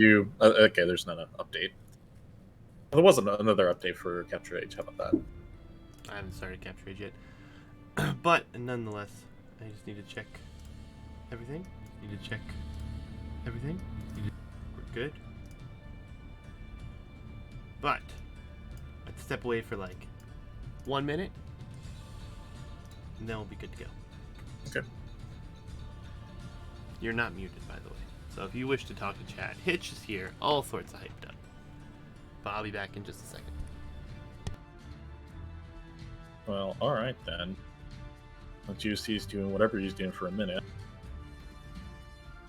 Okay, there's not an update. There wasn't another update for Capture Age. How about that? I haven't started Capture Age yet. But nonetheless, I just need to check everything. Need to check everything. We're good. But let's step away for like 1 minute, and then we'll be good to go. Okay. You're not muted, by the way. So if you wish to talk to chat, Hitch is here, all sorts of hyped up. But I'll be back in just a second. Well, all right then. Juicy's doing whatever he's doing for a minute.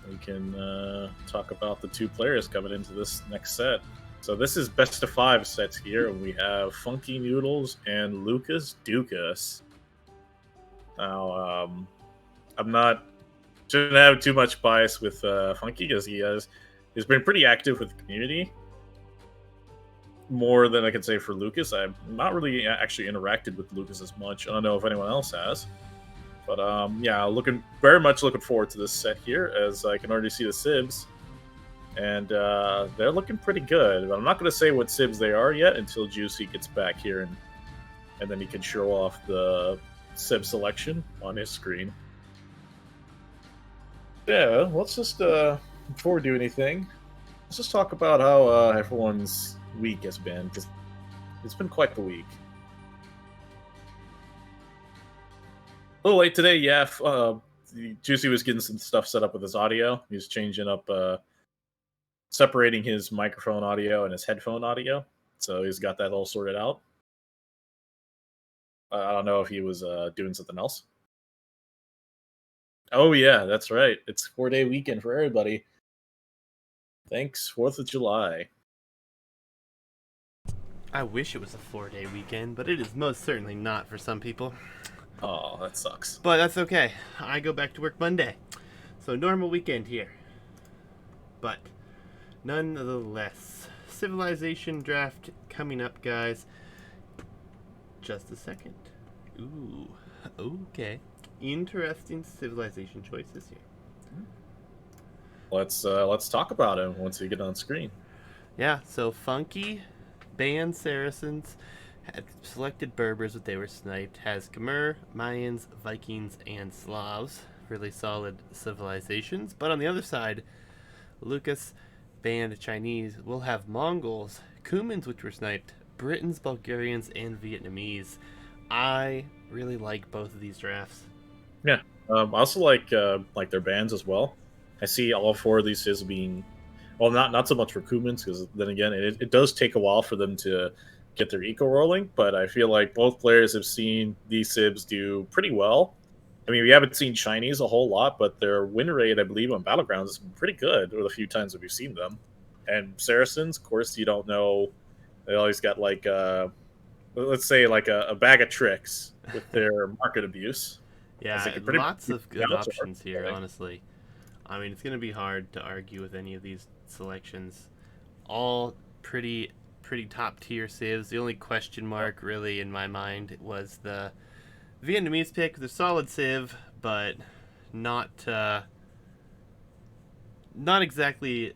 We can talk about the two players coming into this next set. So this is best of 5 sets here. We have Funky Noodles and Lucas Ducas. Now, shouldn't have too much bias with Funky because he's been pretty active with the community. More than I can say for Lucas. I've not really actually interacted with Lucas as much. I don't know if anyone else has. But yeah, very much looking forward to this set here, as I can already see the Sibs. And they're looking pretty good. I'm not going to say what Sibs they are yet until Juicy gets back here, and then he can show off the Sib selection on his screen. Yeah, let's just, before we do anything, let's just talk about how everyone's week has been, because it's been quite the week. A little late today, yeah. Juicy was getting some stuff set up with his audio. He was changing up, separating his microphone audio and his headphone audio. So he's got that all sorted out. I don't know if he was doing something else. Oh, yeah, that's right. It's 4-day weekend for everybody. Thanks, 4th of July. I wish it was a 4-day weekend, but it is most certainly not for some people. Oh, that sucks. But that's okay. I go back to work Monday. So normal weekend here. But nonetheless, Civilization draft coming up, guys. Just a second. Ooh, okay. Interesting Civilization choices here. Let's talk about him once we get on screen. Yeah, so Funky banned Saracens, had selected Berbers, but they were sniped. Has Khmer, Mayans, Vikings, and Slavs. Really solid civilizations. But on the other side, Lucas banned Chinese. We'll have Mongols, Cumans, which were sniped, Britons, Bulgarians, and Vietnamese. I really like both of these drafts. Yeah, I also like their bands as well. I see all 4 of these as being, well, not so much for Kumans, because then again, it does take a while for them to get their eco rolling. But I feel like both players have seen these Sibs do pretty well. I mean, we haven't seen Chinese a whole lot, but their win rate, I believe, on Battlegrounds has been pretty good with the few times that we've seen them. And Saracens, of course, you don't know. They always got like, let's say, like a bag of tricks with their market abuse. Yeah, lots of good options here, honestly. I mean, it's going to be hard to argue with any of these selections. All pretty top tier civs. The only question mark, really, in my mind, was the Vietnamese pick. The solid civ, but not exactly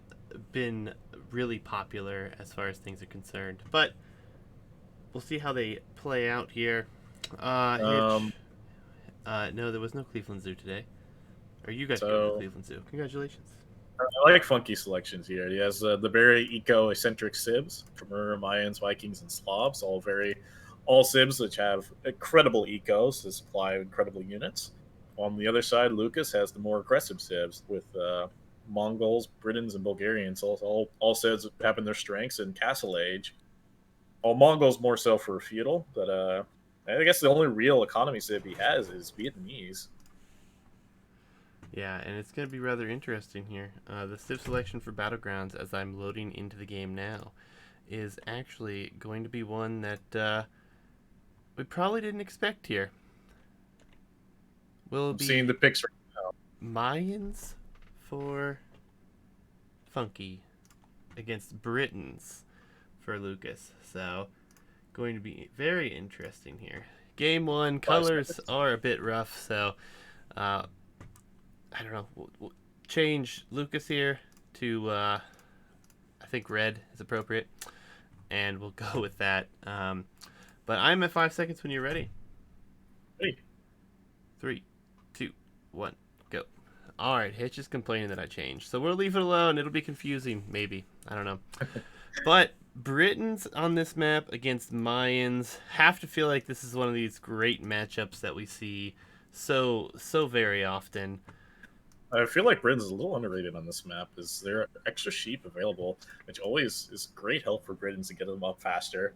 been really popular as far as things are concerned. But we'll see how they play out here. Hitch. No, there was no Cleveland Zoo today. Or you guys go to Cleveland Zoo. Congratulations. I like Funky selections here. He has the very eco-eccentric Sibs, Khmer, Mayans, Vikings, and Slavs, all Sibs which have incredible ecos to supply incredible units. On the other side, Lucas has the more aggressive Sibs with Mongols, Britons, and Bulgarians. All Sibs having their strengths in Castle Age. All Mongols more so for feudal, but I guess the only real economy Civ he has is Vietnamese. Yeah, and it's going to be rather interesting here. The Civ selection for Battlegrounds, as I'm loading into the game now, is actually going to be one that we probably didn't expect here. Will it be seeing the pics right now. Mayans for Funky against Britons for Lucas. So, going to be very interesting here. Game 1, colors are a bit rough, so I don't know. We'll change Lucas here to think red is appropriate, and we'll go with that. But I'm at 5 seconds when you're ready. Hey. 3, 2, 1, go. All right, Hitch is complaining that I changed, so we'll leave it alone. It'll be confusing, maybe. I don't know. But Britons on this map against Mayans have to feel like this is one of these great matchups that we see so very often. I feel like Britain's a little underrated on this map. Is there extra sheep available, which always is great help for Britons to get them up faster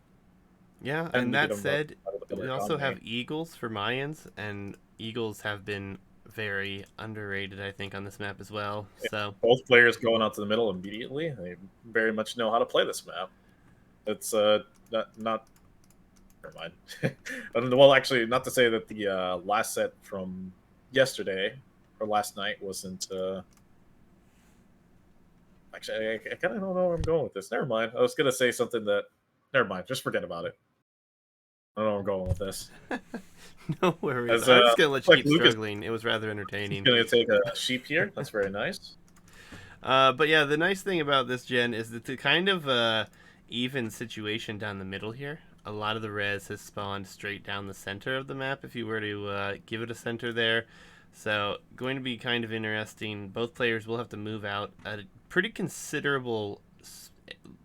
Yeah, and and to get that them said, out of the we also economy. have eagles for Mayans, and eagles have been very underrated, I think, on this map as well. So Both players going out to the middle immediately. They very much know how to play this map. It's not never mind. Well, actually, not to say that the last set from yesterday or last night wasn't. Actually, I kind of don't know where I'm going with this. Never mind. I was gonna say something that. Never mind. Just forget about it. I don't know where I'm going with this. no worries. As I'm just gonna let you like keep Lucas struggling. It was rather is entertaining. gonna take a sheep here. That's very nice. But yeah, the nice thing about this gen is that the kind of even situation down the middle here. A lot of the res has spawned straight down the center of the map if you were to give it a center there. So going to be kind of interesting. Both players will have to move out at a pretty considerable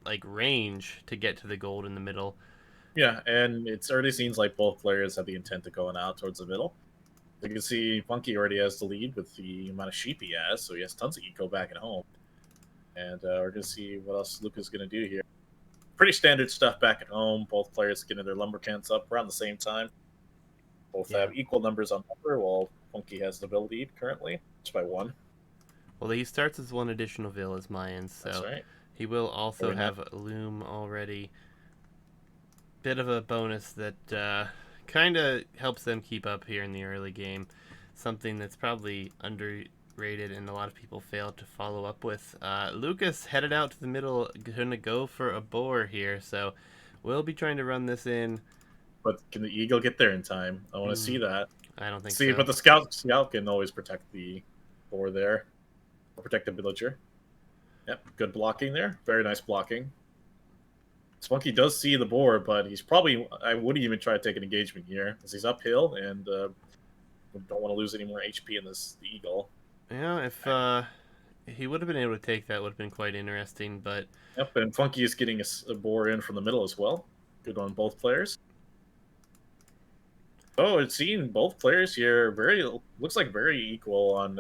like range to get to the gold in the middle. Yeah, and it's already seems like both players have the intent of going out towards the middle. You can see Funky already has the lead with the amount of sheep he has, so he has tons of eco back at home. And we're going to see what else Luca's going to do here. Pretty standard stuff back at home. Both players getting their lumber cans up around the same time. Both Yeah. have equal numbers on lumber, while Funky has the build lead currently, just by one. Well, he starts as one additional vill as Mayans, That's so right. he will also Very nice. have loom already. Bit of a bonus that kind of helps them keep up here in the early game. Something that's probably underrated and a lot of people fail to follow up with. Lucas headed out to the middle, gonna go for a boar here, so we'll be trying to run this in. But can the eagle get there in time? I want to see Hmm, that. I don't think See, so. but the scout can always protect the boar there, or protect the villager. Yep, good blocking there. Very nice blocking. Spunky does see the boar, but he's probably. I wouldn't even try to take an engagement here, because he's uphill and don't want to lose any more HP in this the eagle. Yeah, if he would have been able to take that, would have been quite interesting, but Yep, and Funky is getting a boar in from the middle as well. Good on both players. Oh, it's seen both players here. Very looks like very equal on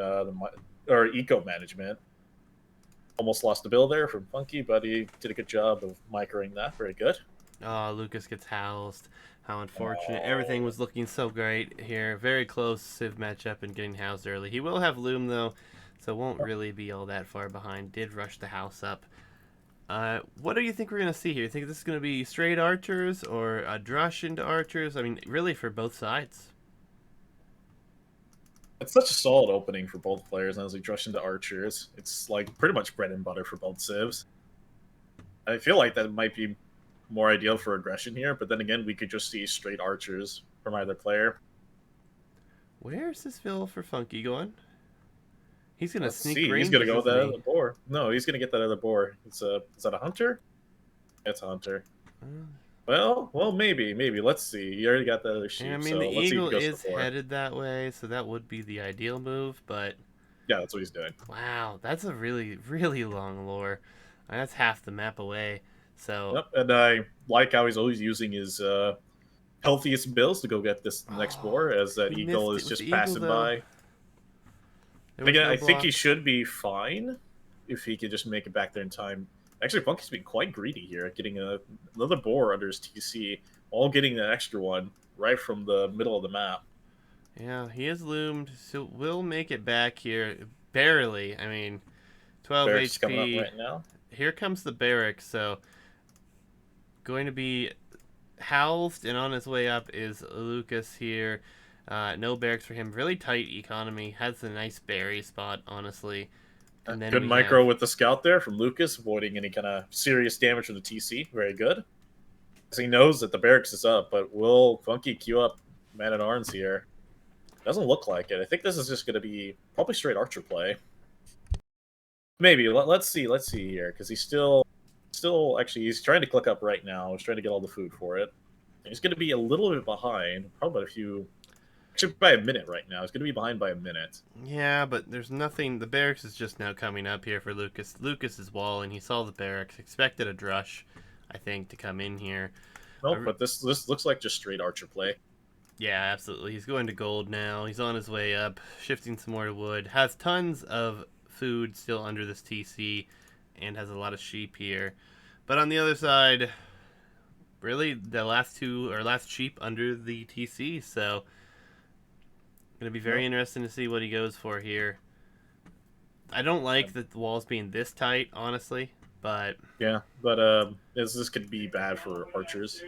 or eco management. Almost lost the bill there from Funky, but he did a good job of microing that. Very good. oh, Lucas gets housed. How unfortunate. Everything was looking so great here. Very close Civ matchup and getting housed early. He will have Loom, though, so won't really be all that far behind. Did rush the house up. What do you think we're going to see here? You think this is going to be straight archers or a drush into archers? I mean, really for both sides. It's such a solid opening for both players as we rush into archers. It's like pretty much bread and butter for both civs. I feel like that might be more ideal for aggression here, but then again, we could just see straight archers from either player. Where's this Phil for Funky going? He's going to Let's sneak see. He's gonna ranges, go with isn't that he? other boar. No, he's gonna get that other boar. It's a. Is that a hunter? It's a hunter. Uh, Well, maybe. Let's see. He already got that other I sheep, mean, the so let's see if eagle he goes is for boar. headed that way, so that would be the ideal move, but Yeah, that's what he's doing. wow, that's a really long lore. That's half the map away. So, Yep, and I like how he's always using his healthiest bills to go get this next oh, boar, as that he eagle missed is it with the just eagle passing though. by. There And was again, no I think he block. should be fine if he could just make it back there in time. Actually, Funky's been quite greedy here, getting another boar under his TC, all getting an extra one right from the middle of the map. Yeah, he is loomed, so we'll make it back here barely. I mean, 12 Barracks is coming up HP. right now. Here comes the barracks, so going to be housed and on his way up is Lucas here. No barracks for him. Really tight economy. Has a nice berry spot, honestly. And then Good we have. micro with the scout there from Lucas, avoiding any kind of serious damage from the TC. Very good. As he knows that the barracks is up, but will Funky queue up Man at Arms here? Doesn't look like it. I think this is just going to be probably straight archer play. Maybe. Let's see. Let's see here, because he's still still actually he's trying to click up right now. He's trying to get all the food for it. He's going to be a little bit behind, probably a few, actually by a minute right now. He's going to be behind by a minute. Yeah, but there's nothing. The barracks is just now coming up here for Lucas. Lucas is walling. He saw the barracks, expected a drush, I think, to come in here. Nope, but this looks like just straight archer play. Yeah, absolutely. He's going to gold now. He's on his way up, shifting some more to wood. Has tons of food still under this TC, and has a lot of sheep here. But on the other side, really, the last sheep under the TC. So, gonna be very interesting to see what he goes for here. I don't like the walls being this tight, honestly, but yeah, but this could be bad for archers.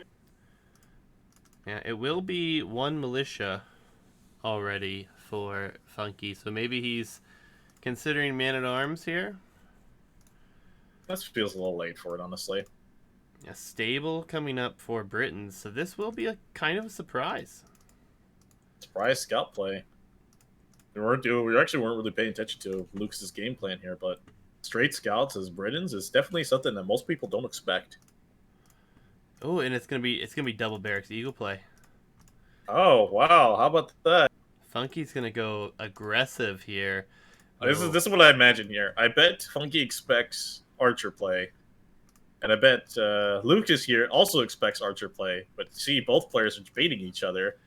yeah, it will be one militia already for Funky, so maybe he's considering man at arms here. That feels a little late for it, honestly. A stable coming up for Britons, so this will be a kind of a surprise. Surprise scout play. We actually weren't really paying attention to Lucas's game plan here, but straight scouts as Britons is definitely something that most people don't expect. Oh, and it's gonna be double barracks eagle play. Oh wow, how about that? Funky's gonna go aggressive here. This is what I imagine here. I bet Funky expects archer play, and I bet Lucas here also expects archer play. But see, both players are debating each other.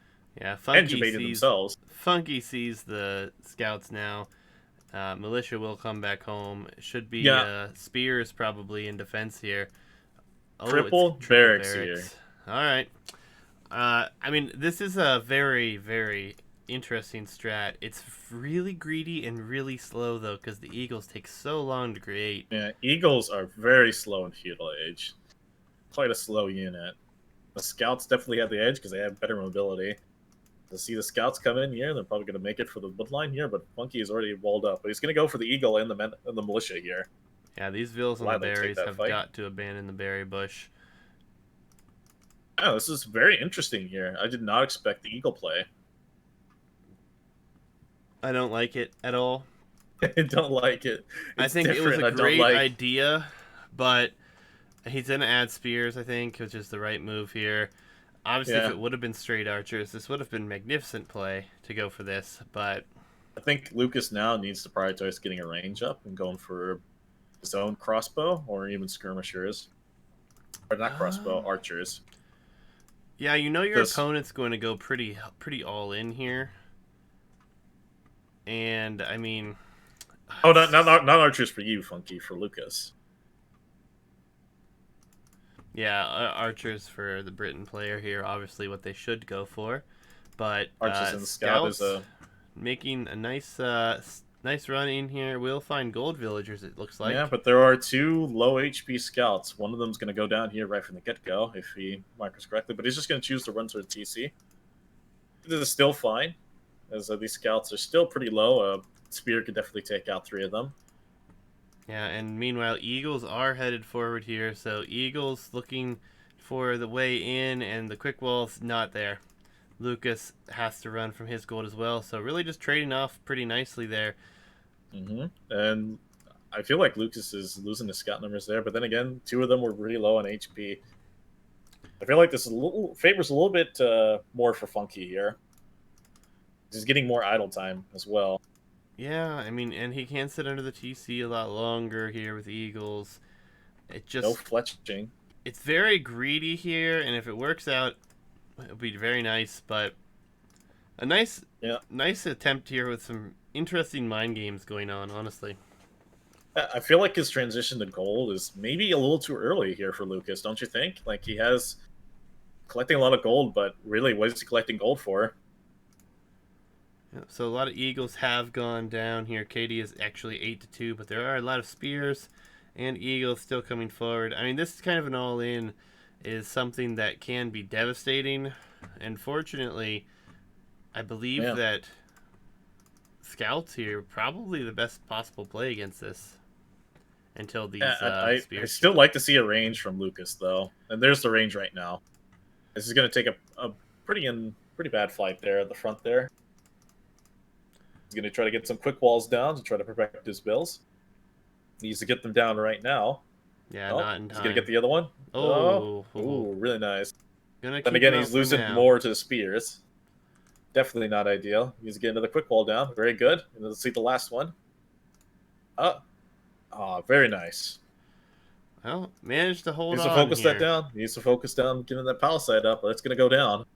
Yeah, And debating themselves. Funky sees the scouts now. Militia will come back home. It should be spears probably in defense here. Oh, triple barracks here. All right. I mean, this is a very, very interesting strat. It's really greedy and really slow, though, because the Eagles take so long to create. Yeah, Eagles are very slow in Feudal Age. Quite a slow unit. The Scouts definitely have the edge because they have better mobility. To see the Scouts come in here, they're probably going to make it for the woodline here, but Funky is already walled up. But he's going to go for the Eagle and the Militia here. Yeah, these Vills and the Berries have got to abandon the berry bush. Oh, this is very interesting here. I did not expect the Eagle play. I don't like it at all. I don't like it. I think it was a great idea, but he's going to add spears, I think, which is the right move here. Obviously, if it would have been straight archers, this would have been magnificent play to go for this, but I think Lucas now needs to prioritize getting a range up and going for his own crossbow or even skirmishers. Or not crossbow, archers. Yeah, you know your opponent's going to go pretty all in here. And, I mean... Oh, not archers for you, Funky, for Lucas. Yeah, archers for the Briton player here, obviously what they should go for. But archers and scouts making a nice run in here. We'll find gold villagers, it looks like. Yeah, but there are two low HP scouts. One of them's going to go down here right from the get-go, if he markers correctly. But he's just going to choose to run to the TC. This is still fine, as these scouts are still pretty low. Spear could definitely take out 3 of them. Yeah, and meanwhile, Eagles are headed forward here. So Eagles looking for the way in, and the quick wall's not there. Lucas has to run from his gold as well. So really just trading off pretty nicely there. And I feel like Lucas is losing his scout numbers there. But then again, 2 of them were really low on HP. I feel like this favors a little bit more for Funky here. He's getting more idle time as well. Yeah, I mean, and he can sit under the TC a lot longer here with Eagles. It just no fletching. It's very greedy here, and if it works out, it'll be very nice. But a nice attempt here with some interesting mind games going on. Honestly, I feel like his transition to gold is maybe a little too early here for Lucas. Don't you think? Like he has collecting a lot of gold, but really, what is he collecting gold for? So a lot of Eagles have gone down here. KD is actually 8-2, but there are a lot of spears and Eagles still coming forward. I mean, this is kind of an all-in, is something that can be devastating. And fortunately, I believe that Scouts here are probably the best possible play against this until these spears. I still like to see a range from Lucas, though. And there's the range right now. This is going to take a pretty bad fight there at the front there. He's going to try to get some quick walls down to try to protect his bills. He needs to get them down right now. Yeah, Oh, not in is he gonna time. get the other one? Oh, Oh, ooh, really nice. gonna Then keep again, him out he's for losing now. more to the spears. Definitely not ideal. He's getting another quick wall down. Very good. And let's see the last one. Oh, oh, very nice. Well, managed to hold Needs to on focus that here. down. Needs to focus down getting that palisade up, or it's gonna go down.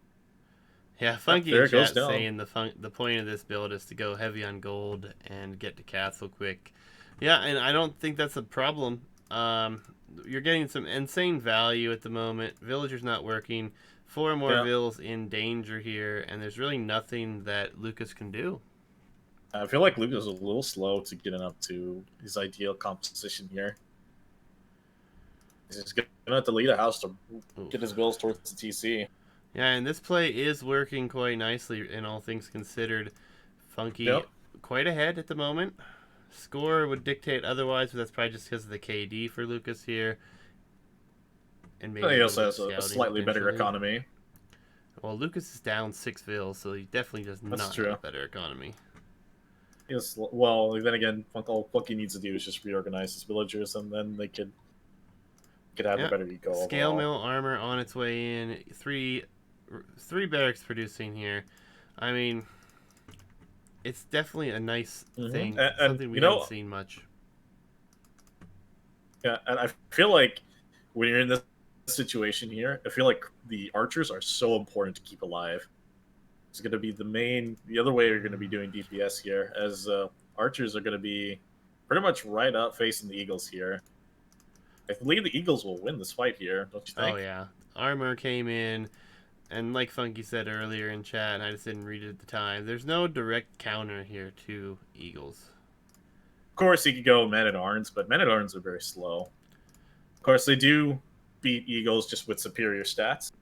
Yeah, Yep, Funky there in it goes chat down. saying the point of this build is to go heavy on gold and get to castle quick. Yeah, and I don't think that's a problem. You're getting some insane value at the moment. Villager's not working. 4 more Yeah. vills in danger here, and there's really nothing that Lucas can do. I feel like Luke is a little slow to getting up to his ideal composition here. He's just gonna have to lead a house to Oof. get his bills towards the TC. Yeah, and this play is working quite nicely in all things considered. Funky Yep. quite ahead at the moment. Score would dictate otherwise, but that's probably just because of the KD for Lucas here. And I think maybe he a little also bit of has a scouting slightly better eventually. economy. Well, Lucas is down 6 vills, so he definitely does That's not have a true. better economy. Yes. Well, then again, all Funky needs to do is just reorganize his villagers, and then they could have a Yeah, better eco scale overall. mill armor on its way in. Three barracks producing here. I mean, it's definitely a nice thing. And Something we you haven't know, seen much. yeah, and I feel like when you're in this situation here, I feel like the archers are so important to keep alive. It's going to be the other way you're going to be doing DPS here, as archers are going to be pretty much right up facing the eagles here. I believe the eagles will win this fight here, don't you Oh think? yeah, armor came in, and like Funky said earlier in chat, and I just didn't read it at the time. There's no direct counter here to Eagles. Of course, you could go men at arms, but men at arms are very slow. Of course, they do beat eagles just with superior stats,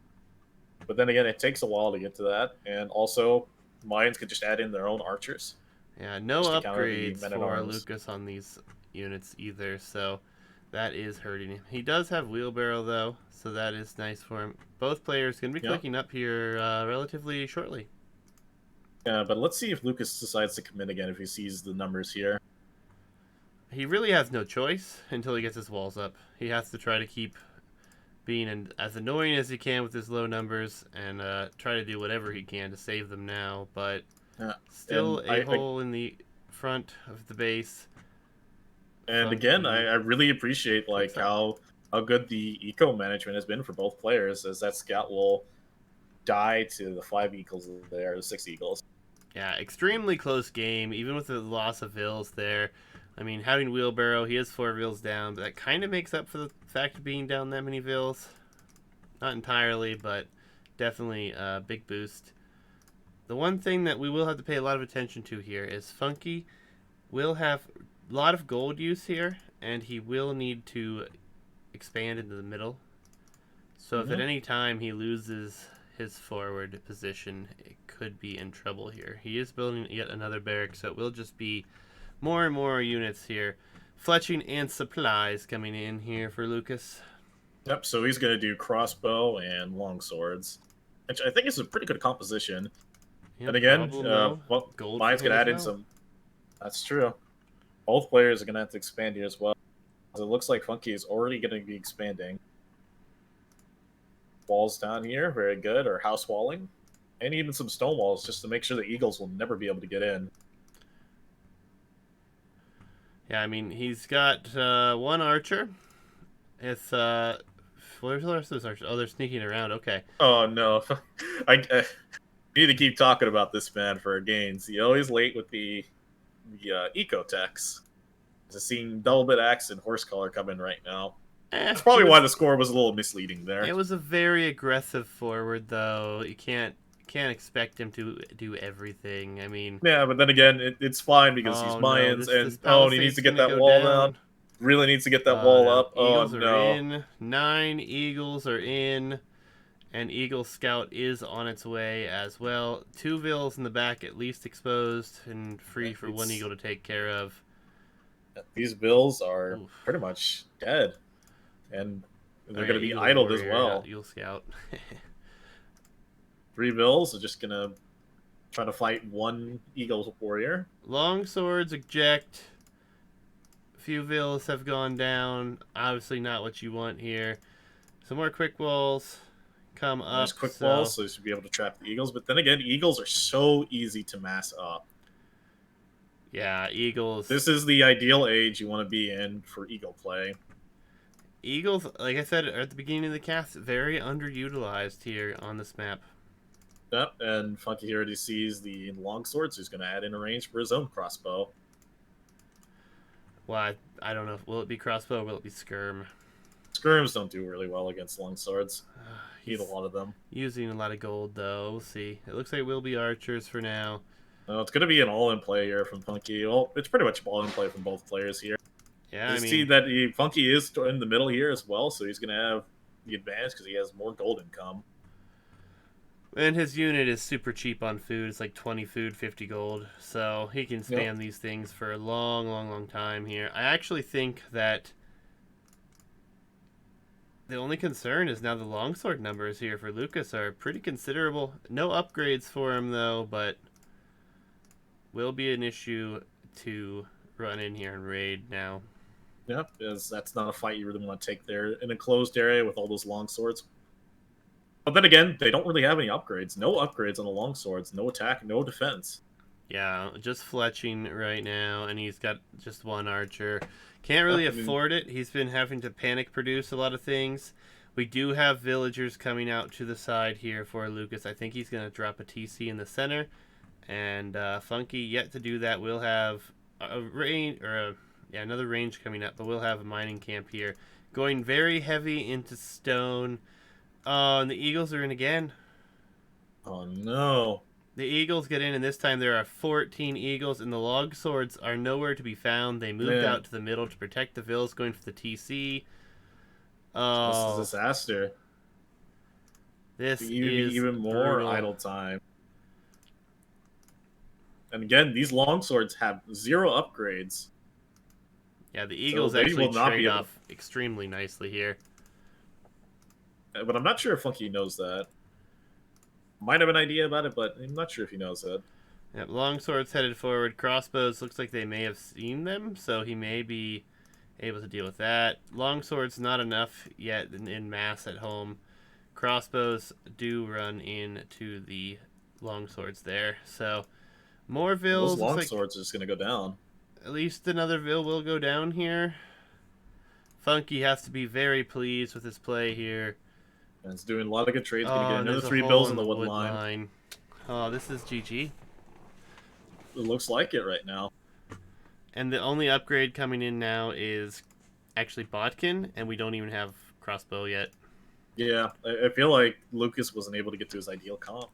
but then again, it takes a while to get to that, and also Mayans could just add in their own archers Yeah, no just to counter the upgrades men at for arms. Lucas on these units either, so that is hurting him. He does have wheelbarrow though, so that is nice for him. Both players can be Yeah, clicking up here relatively shortly. yeah, but let's see if Lucas decides to commit again if he sees the numbers here. He really has no choice until he gets his walls up. He has to try to keep being as annoying as he can with his low numbers and try to do whatever he can to save them now, but Yeah, still and a hole in the front of the base. again, Funky I really appreciate clicks like up. how good the eco management has been for both players, as that scout will die to the 5 eagles there, the 6 eagles. Yeah, extremely close game, even with the loss of Vills there. I mean, having Wheelbarrow, he has 4 Vills down, but that kind of makes up for the fact of being down that many Vills. Not entirely, but definitely a big boost. The one thing that we will have to pay a lot of attention to here is Funky will have a lot of gold use here, and he will need to expand into the middle. So if at Mm-hmm. any time he loses his forward position, it could be in trouble here. He is building yet another barrack, so it will just be more and more units here. Fletching and supplies coming in here for Lucas. Yep. So he's gonna do crossbow and long swords, which I think is a pretty good composition. Yep, And again, problem though, well, gold for mine's him gonna as add in well. some. That's true. Both players are gonna have to expand here as well. It looks like Funky is already gonna be expanding. Walls down here, very good, or house walling, and even some stone walls just to make sure the eagles will never be able to get in. Yeah, I mean he's got one archer. It's where's the rest of those archers? Oh, they're sneaking around. Okay. Oh no, I need to keep talking about this man for gains. He always late with the eco techs. Just seeing double bit axe and horse color come in right now. That's He probably why was the score was a little misleading It there. was a very aggressive forward, though. You can't expect him to do everything. I mean, Yeah, but then again, it's fine because he's oh no, Mayans, this and oh, and he needs palisade's to get gonna that go wall down. down. Really needs to get that Oh wall no, up. Oh Eagles are no. in. 9 Eagles are in, and Eagle Scout is on its way as well. 2 Vills in the back, at least exposed and free for one It's Eagle to take care of. these bills are Oof. pretty much dead, and Oh they're yeah, going to be Eagle idled as Warrior, not well. Eagle Scout. 3 bills are just going to try to fight one eagle's warrior. Long swords eject. Few villas have gone down. Obviously not what you want here. Some more quick walls come There's up. quick So walls, so you should be able to trap the eagles. But then again, eagles are so easy to mass up. yeah, Eagles. This is the ideal age you want to be in for eagle play. Eagles, like I said at the beginning of the cast, very underutilized here on this map. Yep, and Funky here already sees the longsword, so he's going to add in a range for his own crossbow. Well, I don't know. Will it be crossbow or will it be skirm? Skirms don't do really well against longswords. Eat a He's lot of them. using a lot of gold, though. We'll see. It looks like it will be archers for now. It's going to be an all-in play here from Funky. Well, it's pretty much all-in play from both players here. Yeah, You I see mean, that Funky is in the middle here as well, so he's going to have the advantage because he has more gold income. and his unit is super cheap on food. It's like 20 food, 50 gold. So he can spam these things for a long, long, long time here. I actually think that the only concern is now the longsword numbers here for Lucas are pretty considerable. No upgrades for him, though, but will be an issue to run in here and raid now. Yeah, because that's not a fight you really want to take there in a closed area with all those longswords. But then again, they don't really have any upgrades. No upgrades on the longswords. No attack, no defense. Yeah, just fletching right now, and he's got just one archer. Can't really afford it. He's been having to panic produce a lot of things. We do have villagers coming out to the side here for Lucas. I think he's going to drop a TC in the center. And Funky, yet to do that, we'll have a range, or another range coming up, but we'll have a mining camp here. Going very heavy into stone. Oh, and the Eagles are in again. Oh no. The Eagles get in, and this time there are 14 Eagles, and the log swords are nowhere to be found. They moved out to the middle to protect the villas going for the TC. Oh, this is a disaster. This is even more brutal. idle time. And again, these longswords have 0 upgrades. Yeah, the Eagles actually trade off extremely nicely here. But I'm not sure if Funky knows that. Might have an idea about it, but I'm not sure if he knows that. Yep, longswords headed forward. Crossbows looks like they may have seen them, so he may be able to deal with that. Longswords not enough yet in mass at home. Crossbows do run into the longswords there, so more vills. Those longswords are just going to go down. At least another vill will go down here. Funky has to be very pleased with his play here. And it's doing a lot of good trades. Going to get another 3 bills in the wood line. Oh, this is GG. It looks like it right now. And the only upgrade coming in now is actually Botkin, and we don't even have crossbow yet. Yeah, I feel like Lucas wasn't able to get to his ideal comp.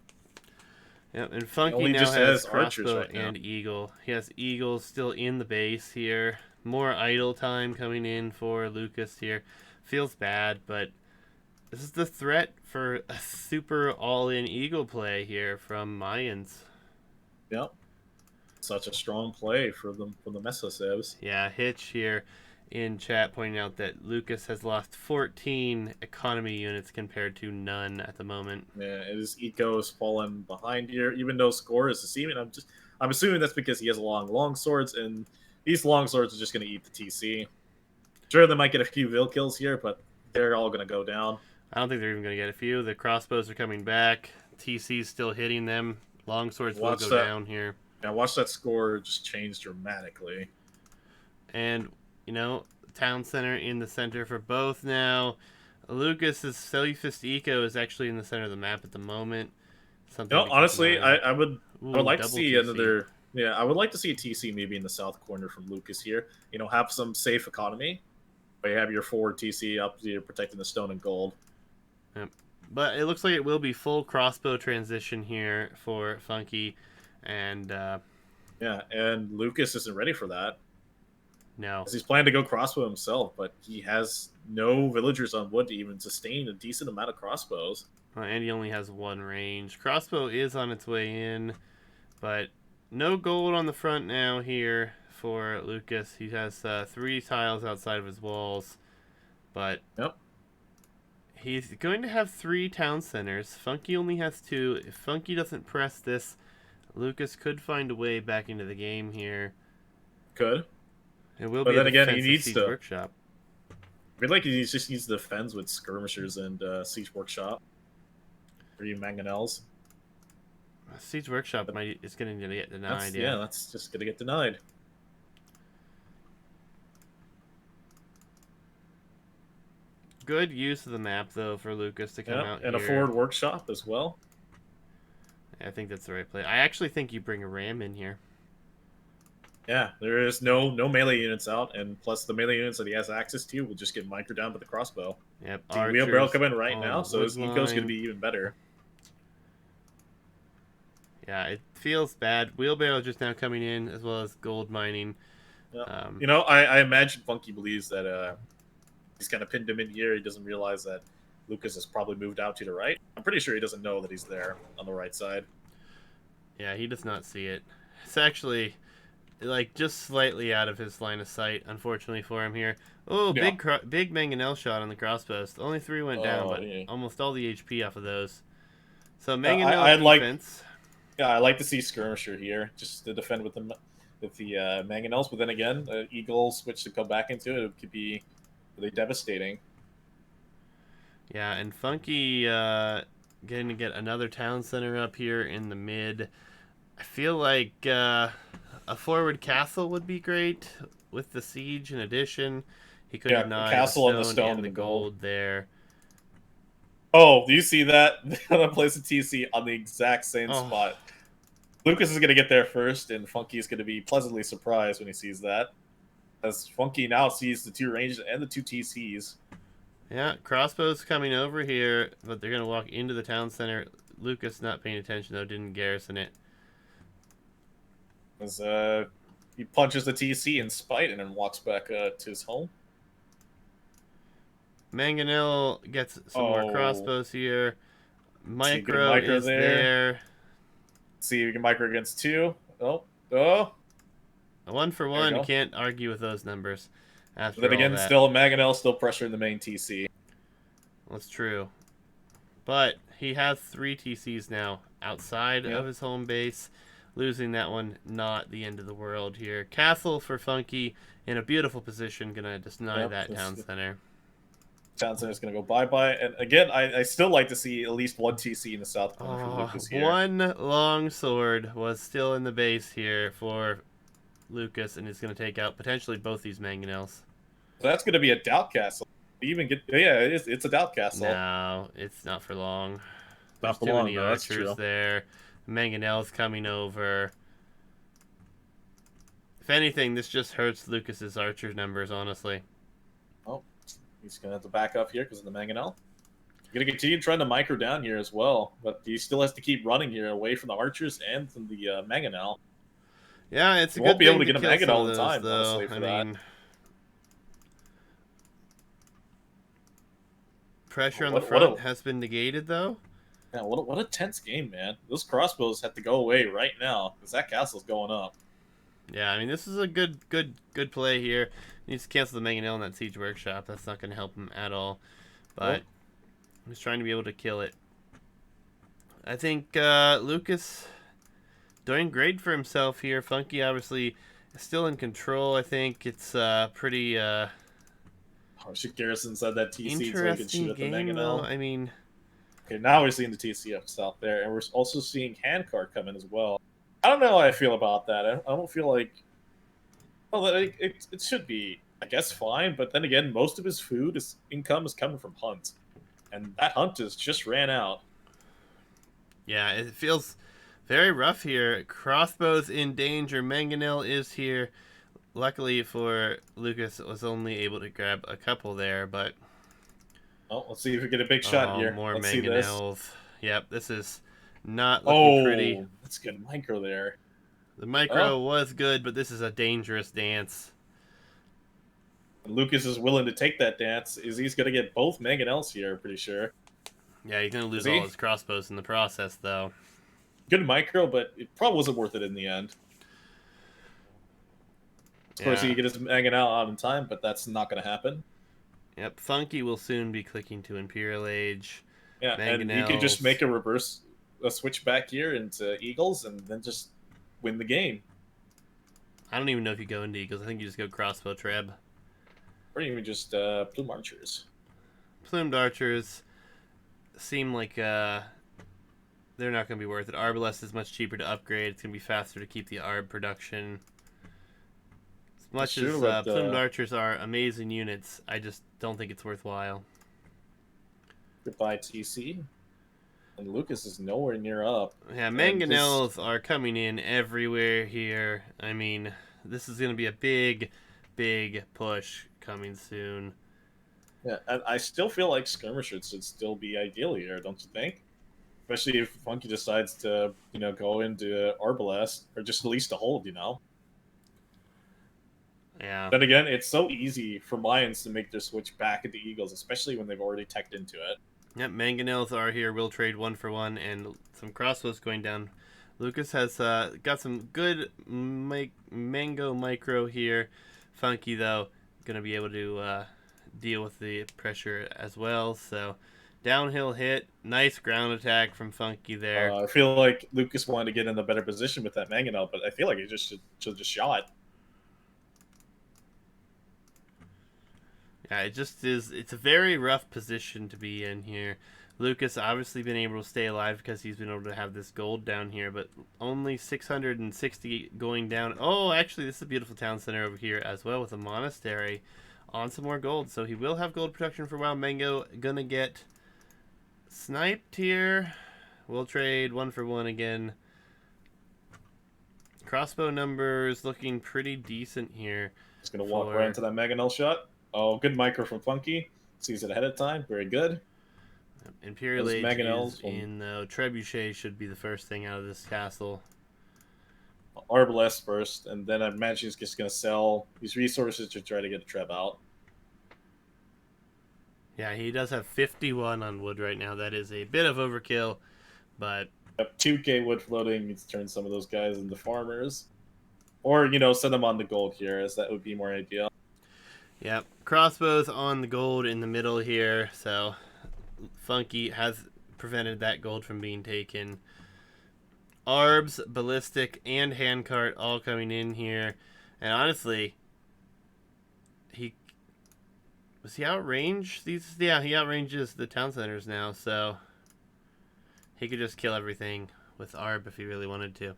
Yep, and Funky now has crossbow and eagle. He has eagles still in the base here. More idle time coming in for Lucas here. Feels bad, but this is the threat for a super all-in eagle play here from Mayans. Yep. Such a strong play for the Mesosevs. Yeah, Hitch here in chat pointing out that Lucas has lost 14 economy units compared to none at the moment. Yeah, his eco has fallen behind here, even though score is deceiving. I'm assuming that's because he has long swords, and these long swords are just going to eat the TC. Sure, they might get a few Vil kills here, but they're all going to go down. I don't think they're even going to get a few. The crossbows are coming back. TC's still hitting them. Long swords will go down here. Yeah, watch that score just change dramatically. And, you know, town center in the center for both now. Lucas's safest eco is actually in the center of the map at the moment. Something honestly, I would like to see TC. another. Yeah, I would like to see a TC maybe in the south corner from Lucas here. You know, have some safe economy, but you have your forward TC up here protecting the stone and gold. Yep. But it looks like it will be full crossbow transition here for Funky. And yeah, and Lucas isn't ready for that. No. He's planning to go crossbow himself, but he has no villagers on wood to even sustain a decent amount of crossbows. And he only has one range. Crossbow is on its way in, but no gold on the front now here for Lucas. He has 3 tiles outside of his walls, but yep. He's going to have 3 town centers. Funky only has 2. If Funky doesn't press this, Lucas could find a way back into the game here. Could. It will But be a then again, he defensive needs siege to. workshop. I feel like he just needs to defend with skirmishers and siege workshop. 3 mangonels. Siege workshop might is going to get denied. That's Yeah. that's just gonna get denied. Good use of the map though for Lucas to come Yeah, out and a here. forward workshop as well. I think that's the right play. I actually think you bring a ram in here. Yeah, there is no melee units out, and plus the melee units that he has access to will just get micro down with the crossbow. Yep, See, wheelbarrow archers come in right on now, the so wood his eco's going to line. be even better. Yeah, it feels bad. Wheelbarrow just now coming in, as well as gold mining. Yeah. Um, I imagine Funky believes that he's kind of pinned him in here. He doesn't realize that Lucas has probably moved out to the right. I'm pretty sure he doesn't know that he's there on the right side. yeah, he does not see it. It's actually like just slightly out of his line of sight, unfortunately for him here. Oh, Yeah. big mangonel shot on the crosspost. Only 3 went down, Oh, but yeah. almost all the HP off of those. So I, mangonel I like defense. yeah, I like to see skirmisher here just to defend with the mangonels. But then again, eagle switch to come back into it, it could be really devastating. Yeah, and Funky getting to get another town center up here in the mid. I feel like a forward castle would be great with the siege in addition. He could Yeah, a deny the castle and the stone stone and and the the gold. gold there. Oh, do you see that? They're gonna place a TC on the exact same Oh, spot. Lucas is gonna get there first, and Funky is gonna be pleasantly surprised when he sees that. As Funky now sees the 2 ranges and the 2 TCs. yeah, crossbows coming over here, but they're going to walk into the town center. Lucas not paying attention, though, didn't garrison it. As he punches the TC in spite and then walks back to his home. Mangonel gets some more Oh, crossbows here. see, good Micro micro is there. there. See, we can micro against 2. Oh, A 1 for there we 1, you go. can't argue with those numbers But after then all again, that. still Mangonel still pressuring the main TC. That's true. But he has 3 TCs now outside Yep. of his home base. Losing that one, not the end of the world here. Castle for Funky in a beautiful position, gonna deny Yep, that town center. Town Center's going to go bye-bye. And again, I still like to see at least 1 TC in the south corner for Oh, Lucas here. one long sword was still in the base here for Lucas, and he's gonna take out potentially both these mangonels. So that's going to be a doubt castle. Even get yeah, it's a doubt castle. No, it's not for long. There's Not for too long many though. That's archers true. there. Mangonel's coming over. If anything, this just hurts Lucas's archer numbers, honestly. Oh, he's going to have to back up here because of the Mangonel. He's going to continue trying to micro down here as well, but he still has to keep running here away from the archers and from the Mangonel. Yeah, it's a He won't good be able thing to to get a kill some Mangonel of in those, time, though. honestly, for I that. mean, pressure on the What front a has been negated, though. yeah, what a tense game, man. Those crossbows have to go away right now because that castle's going up. Yeah, I mean, this is a good play here. He needs to cancel the mangonel in that siege workshop. That's not going to help him at all. But he's trying to be able to kill it. I think Lucas doing great for himself here. Funky obviously still in control. I think it's pretty Should Garrison said that TC so he can interesting shoot at the game, though. Mangonel. I mean, Okay, now we're seeing the TC up south there, and we're also seeing Handcart come in as well. I don't know how I feel about that. I don't feel like. Well, it should be, I guess, fine. But then again, most of his his income is coming from hunt, and that hunt is just ran out. yeah, it feels very rough here. Crossbows in danger. Mangonel is here. Luckily for Lucas, was only able to grab a couple there, but Oh, let's see if we get a big shot here. more Let's see this. mangonels. Yep, this is not looking pretty. Oh, that's good micro there. The micro Oh, was good, but this is a dangerous dance. Lucas is willing to take that dance. He's going to get both Mangonels here, pretty sure. Yeah, he's gonna Is lose all he? his crossbows in the process, though. Good micro, but it probably wasn't worth it in the end. Of course, he Yeah. can get his Mangonel out in time, but that's not going to happen. Yep, Funky will soon be clicking to Imperial Age. Yeah, and he could just Mangonels. make a switch back here into Eagles and then just win the game. I don't even know if you go into Eagles. I think you just go crossbow treb. Or even just plume archers. Plumed archers seem like they're not going to be worth it. Arbalest is much cheaper to upgrade. It's going to be faster to keep the Arb production. As That's much as true, but plumed archers are amazing units, I just don't think it's worthwhile. goodbye TC. And Lucas is nowhere near up. Yeah, And his mangonels are coming in everywhere here. I mean, this is going to be a big, big push coming soon. yeah, I still feel like skirmishers should still be ideal here, don't you think? Especially if Funky decides to, go into Arbalest or just at least to hold, Yeah. Then again, it's so easy for Lions to make their switch back into Eagles, especially when they've already teched into it. Yep, mangonels are here. We'll trade 1-for-1 and some crossbows going down. Lucas has got some good mango micro here. Funky, though, going to be able to deal with the pressure as well. So, downhill hit. Nice ground attack from Funky there. I feel like Lucas wanted to get in a better position with that Mangonel, but I feel like he just should just shot. Yeah, it just is. It's a very rough position to be in here. Lucas obviously been able to stay alive because he's been able to have this gold down here, but only 660 going down. Oh, actually, this is a beautiful town center over here as well with a monastery on some more gold. So he will have gold production for a while. Mango gonna get sniped here. We'll trade 1-for-1 again. Crossbow numbers looking pretty decent here. He's going to walk right into that Mangonel shot. Oh, good micro from Funky. Sees it ahead of time. Very good. Imperial Those Age Mangonels is in Trebuchet should be the first thing out of this castle. Arbalest first, and then I imagine he's just going to sell these resources to try to get a Treb out. Yeah, he does have 51 on wood right now. That is a bit of overkill, but... 2k wood floating needs to turn some of those guys into farmers. Or, send them on the gold here, as that would be more ideal. Yep, crossbows on the gold in the middle here, so Funky has prevented that gold from being taken. Arbs, ballistic, and handcart all coming in here, and honestly, he outrange these? Yeah, he outranges the town centers now, so he could just kill everything with Arb if he really wanted to.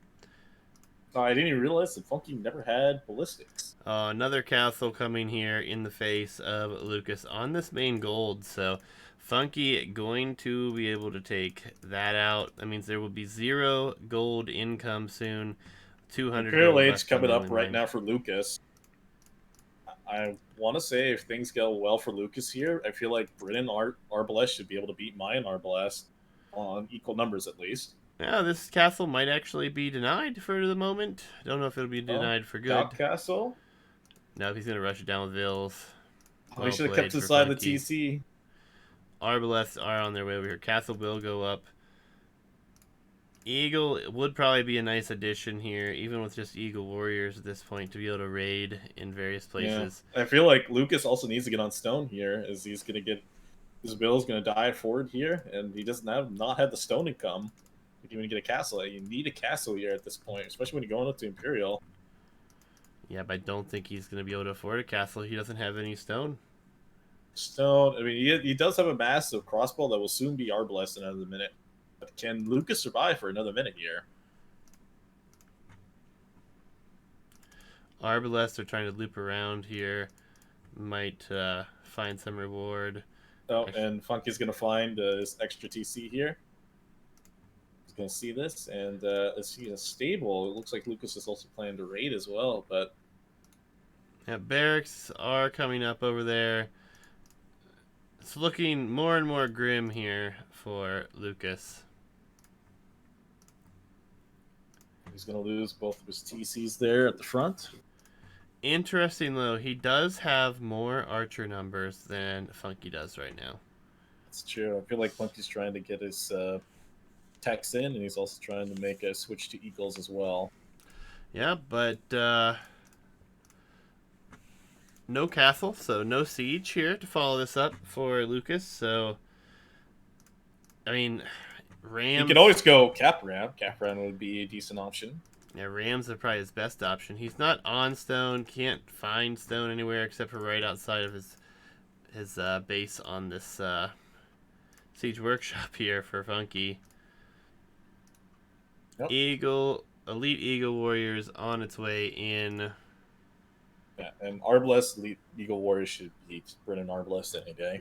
Oh, I didn't even realize that Funky never had ballistics. Another castle coming here in the face of Lucas on this main gold. So Funky going to be able to take that out. That means there will be 0 gold income soon. 200 Imperial gold Age coming up right mine. now for Lucas. I want to say if things go well for Lucas here, I feel like Britain Arbalest should be able to beat Mayan Arbalest on equal numbers at least. Yeah, this castle might actually be denied for the moment. I don't know if it'll be denied for good. Dock Castle? No, he's going to rush it down with Vills. Well, he should have kept inside the TC. Arbalests are on their way over here. Castle will go up. Eagle would probably be a nice addition here, even with just Eagle Warriors at this point, to be able to raid in various places. Yeah. I feel like Lucas also needs to get on stone here, as he's going to get... His bill's going to die forward here, and he doesn't have the stone income. If you want to get a castle, you need a castle here at this point, especially when you're going up to Imperial. Yeah, but I don't think he's going to be able to afford a castle. He doesn't have any stone. Stone. I mean, he does have a massive crossbow that will soon be Arbalest in another minute. But can Lucas survive for another minute here? Arbalests are trying to loop around here. Might find some reward. Oh, and Funky's going to find his extra TC here. He's going to see this, and as he's a stable, it looks like Lucas is also planning to raid as well, but... Yeah, barracks are coming up over there. It's looking more and more grim here for Lucas. He's going to lose both of his TCs there at the front. Interesting, though, he does have more archer numbers than Funky does right now. That's true. I feel like Funky's trying to get his techs in, and he's also trying to make a switch to Eagles as well. Yeah, but no castle, so no siege here to follow this up for Lucas. So, I mean, Rams... You can always go Capran. Capran would be a decent option. Yeah, Rams are probably his best option. He's not on stone, can't find stone anywhere except for right outside of his base on this siege workshop here for Funky. Yep. Elite Eagle Warriors on its way in. Yeah, and Arbalest Elite Eagle Warriors should beat Brennan Arbalest any day.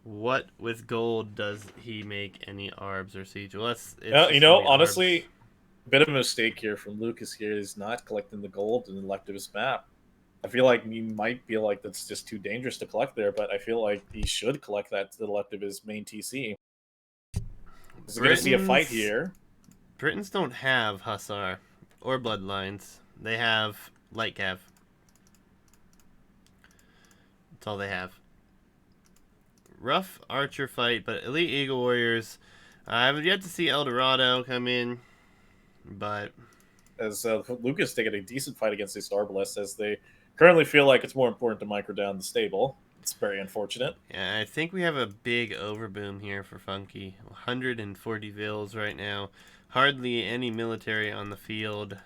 What with gold does he make any arbs or siege? Well, it's You just gonna know, be arbs. honestly, a bit of a mistake here from Lucas here is not collecting the gold in the left of his map. I feel like he might feel like that's just too dangerous to collect there, but I feel like he should collect that to the left of his main TC. Because we're going to see a fight Britons here. Britons don't have Hussar or Bloodlines. They have Light Cav. That's all they have. Rough archer fight, but Elite Eagle Warriors. I have yet to see El Dorado come in, but As Lucas taking a decent fight against these Arbalest, as they currently feel like it's more important to micro down the stable. It's very unfortunate. yeah, I think we have a big overboom here for Funky. 140 vills right now. Hardly any military on the field.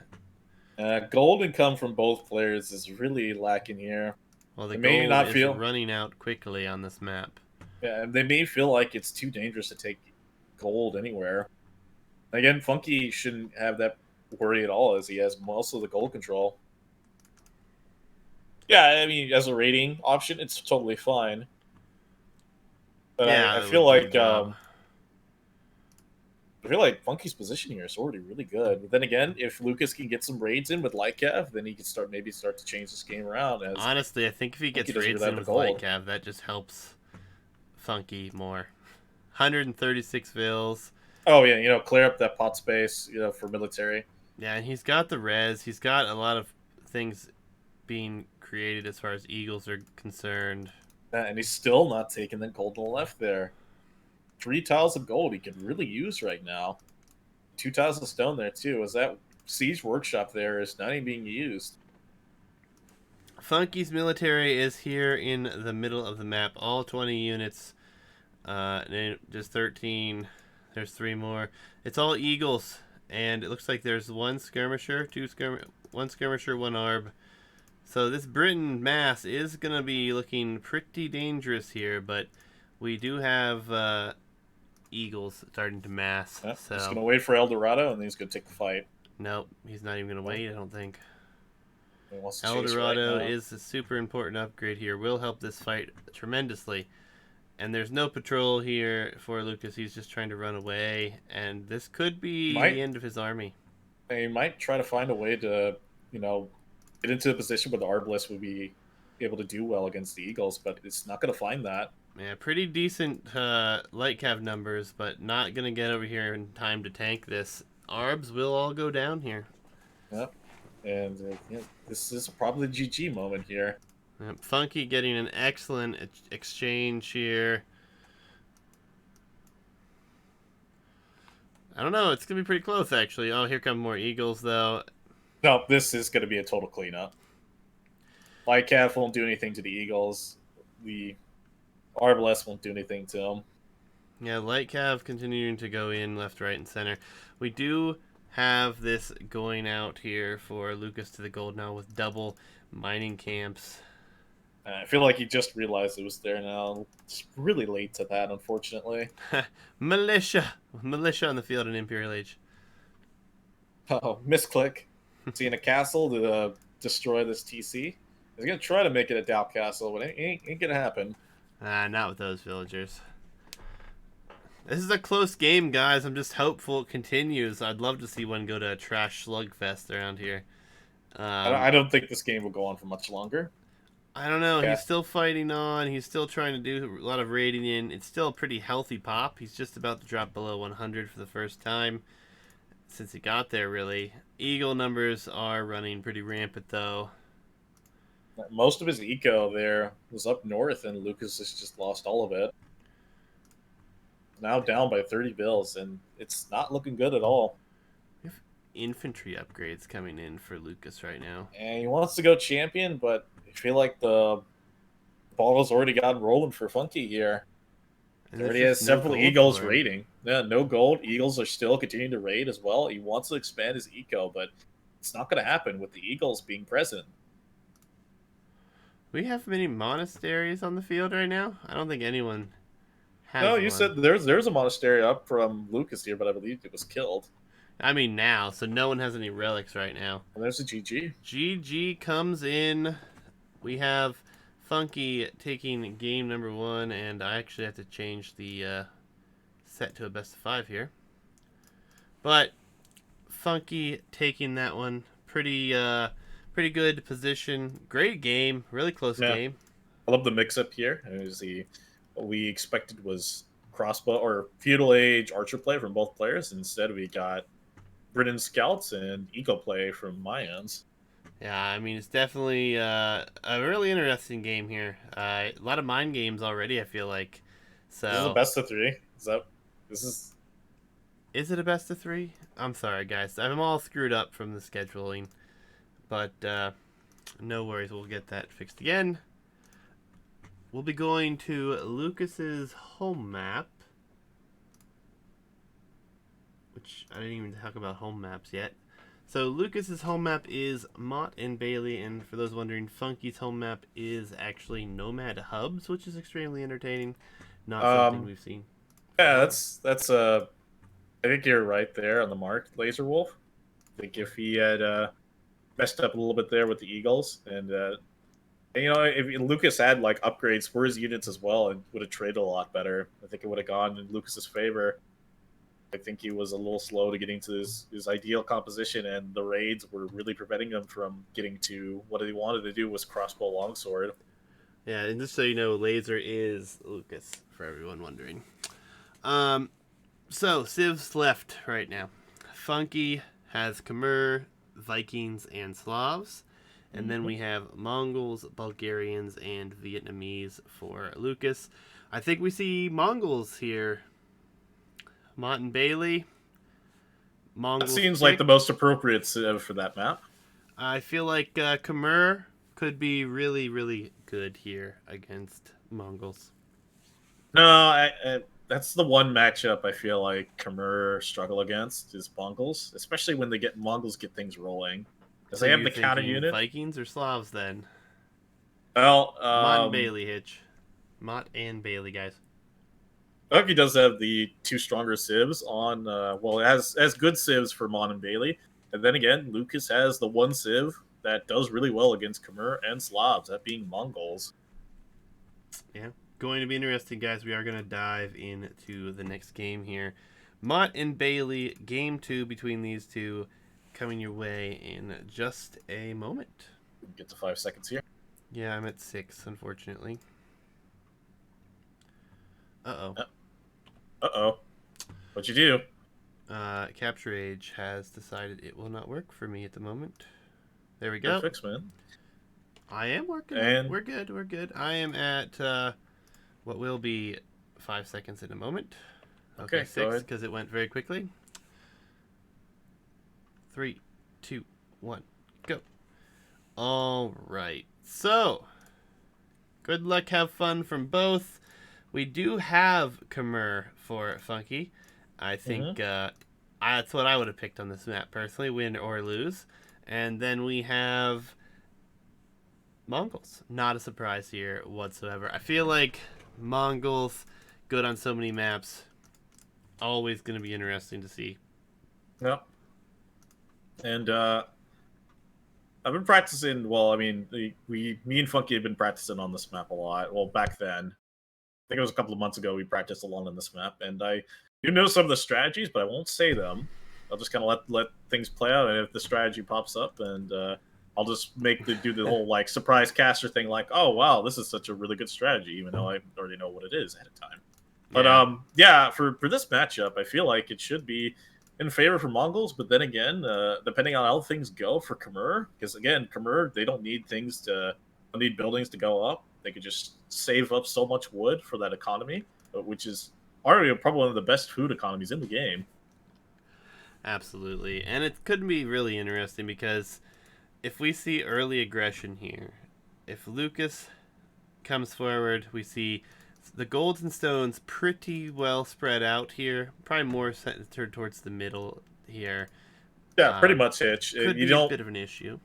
Gold income from both players is really lacking here. Well, the They may gold not is feel, running out quickly on this map. yeah, they may feel like it's too dangerous to take gold anywhere. Again, Funky shouldn't have that worry at all, as he has most of the gold control. Yeah, I mean, as a rating option, it's totally fine. But Yeah, I that feel would do the like job. Funky's position here is already really good. But then again, if Lucas can get some raids in with Lycav, then he can start to change this game around. As Honestly, I think if he Funky gets doesn't raids really have in the with Light gold. Cav, that just helps Funky more. 136 vills. Oh yeah, clear up that pot space, for military. Yeah, and he's got the res. He's got a lot of things being created as far as Eagles are concerned. And he's still not taking the gold on the left there. 3 tiles of gold he could really use right now. 2 tiles of stone there too. As that siege workshop there is not even being used. Funky's military is here in the middle of the map. All 20 units. Just 13. There's 3 more. It's all Eagles. And it looks like there's one skirmisher, one skirmisher, one arb. So this Britain mass is going to be looking pretty dangerous here, but we do have Eagles starting to mass. Yeah, So he's going to wait for El Dorado, and then he's going to take the fight. nope, he's not even going to wait, I don't think. He wants to El chase right Dorado now. is a super important upgrade here. Will help this fight tremendously. And there's no patrol here for Lucas. He's just trying to run away. And this could be the end of his army. He might try to find a way to, get into a position where the Arbalest would be able to do well against the Eagles, but it's not going to find that. Yeah, pretty decent light cav numbers, but not going to get over here in time to tank this. Arbs will all go down here. Yep. And this is probably the GG moment here. Funky getting an excellent exchange here. I don't know. It's going to be pretty close, actually. Oh, here come more Eagles, though. No, this is going to be a total cleanup. Lycav won't do anything to the Eagles. The Arbalest won't do anything to them. Yeah, light cav continuing to go in left, right, and center. We do have this going out here for Lucas to the gold now with double mining camps. I feel like he just realized it was there now. It's really late to that, unfortunately. Militia on the field in Imperial Age. Oh, misclick. Seeing a castle to destroy this TC. He's going to try to make it a Dow castle, but it ain't going to happen. Not with those villagers. This is a close game, guys. I'm just hopeful it continues. I'd love to see one go to a trash slugfest around here. I don't think this game will go on for much longer. I don't know. Yeah. He's still fighting on. He's still trying to do a lot of raiding in. It's still a pretty healthy pop. He's just about to drop below 100 for the first time since he got there, really. Eagle numbers are running pretty rampant, though. Most of his eco there was up north, and Lucas has just lost all of it. Now down by 30 bills, and it's not looking good at all. We have infantry upgrades coming in for Lucas right now. And he wants to go champion, but I feel like the ball has already gotten rolling for Funky here. And there's already just has no several gold Eagles for him. raiding. Yeah, no gold. Eagles are still continuing to raid as well. He wants to expand his eco, but it's not going to happen with the Eagles being present. We have many monasteries on the field right now. I don't think anyone No, has you one. said there's a monastery up from Lucas here, but I believe it was killed. I mean now, so no one has any relics right now. And there's a GG. GG comes in. We have Funky taking game number 1, and I actually have to change the set to a best of 5 here. But Funky taking that one. Pretty good position. Great game. Really close Yeah, game. I love the mix-up here. It was what we expected was crossbow or feudal age archer play from both players. Instead, we got Britain scouts and eco play from Mayans. Yeah, I mean it's definitely a really interesting game here. A lot of mind games already. I feel like. This is a So, best of three. Is that this is is it a best of 3? I'm sorry, guys. I'm all screwed up from the scheduling, but no worries. We'll get that fixed again. We'll be going to Lucas's home map, which I didn't even talk about home maps yet. So Lucas's home map is Mott and Bailey, and for those wondering, Funky's home map is actually Nomad Hubs, which is extremely entertaining. Not something um we've seen for a yeah, while. that's I think you're right there on the mark, Laser Wolf. I think if he had messed up a little bit there with the Eagles, and you know, if Lucas had like upgrades for his units as well, and would have traded a lot better. I think it would have gone in Lucas's favor. I think he was a little slow to getting to his ideal composition, and the raids were really preventing him from getting to what he wanted to do was crossbow longsword. Yeah, and just so you know, Laser is Lucas, for everyone wondering. Um, so Civ's left right now. Funky has Khmer, Vikings, and Slavs. And then Mm-hmm. we have Mongols, Bulgarians, and Vietnamese for Lucas. I think we see Mongols here. Mott and Bailey. That Mongols seems like the pick. most appropriate civ for that map. I feel like Khmer could be really, really good here against Mongols. No, that's the one matchup I feel like Khmer struggle against is Mongols, especially when Mongols get things rolling, because So they have you're the counter thinking unit. Vikings or Slavs then? Well, Mott and Bailey, Hitch. Mott and Bailey, guys. Bucky does have the two stronger civs on. Well, it has good civs for Mon and Bailey, and then again, Lucas has the one civ that does really well against Khmer and Slavs, that being Mongols. Yeah. Going to be interesting, guys. We are going to dive into the next game here. Mott and Bailey, game 2 between these two, coming your way in just a moment. Get to 5 seconds here. Yeah, I'm at 6, unfortunately. Uh-oh. Uh-oh. What'd you do? Capture Age has decided it will not work for me at the moment. There we Good go. fix, man. I am working. And We're good. We're good. I am at what will be 5 seconds in a moment. Okay, okay, go 6 ahead. because it went very quickly. 3, 2, 1, go. All right. So, good luck, have fun from both. We do have Khmer for Funky. I think Mm-hmm. that's what I would have picked on this map personally, win or lose. And then we have Mongols. Not a surprise here whatsoever. I feel like Mongols, good on so many maps, always going to be interesting to see. Yep. And I've been practicing. Well, I mean, me and Funky have been practicing on this map a lot. Well, back then, I think it was a couple of months ago we practiced a lot on this map, and I do know some of the strategies, but I won't say them. I'll just kind of let things play out, and if the strategy pops up, and I'll just do the whole like surprise caster thing, like, oh wow, this is such a really good strategy, even though I already know what it is ahead of time. But Yeah, yeah, for this matchup, I feel like it should be in favor for Mongols. But then again, depending on how things go for Khmer, because again, Khmer they don't need don't need buildings to go up. They could just save up so much wood for that economy, which is arguably probably one of the best food economies in the game. absolutely. And it could be really interesting because if we see early aggression here, if Lucas comes forward, we see The golds and stones pretty well spread out here. Probably more centered towards the middle here. Yeah, pretty Um, much Hitch. could You be a don't, bit of an issue.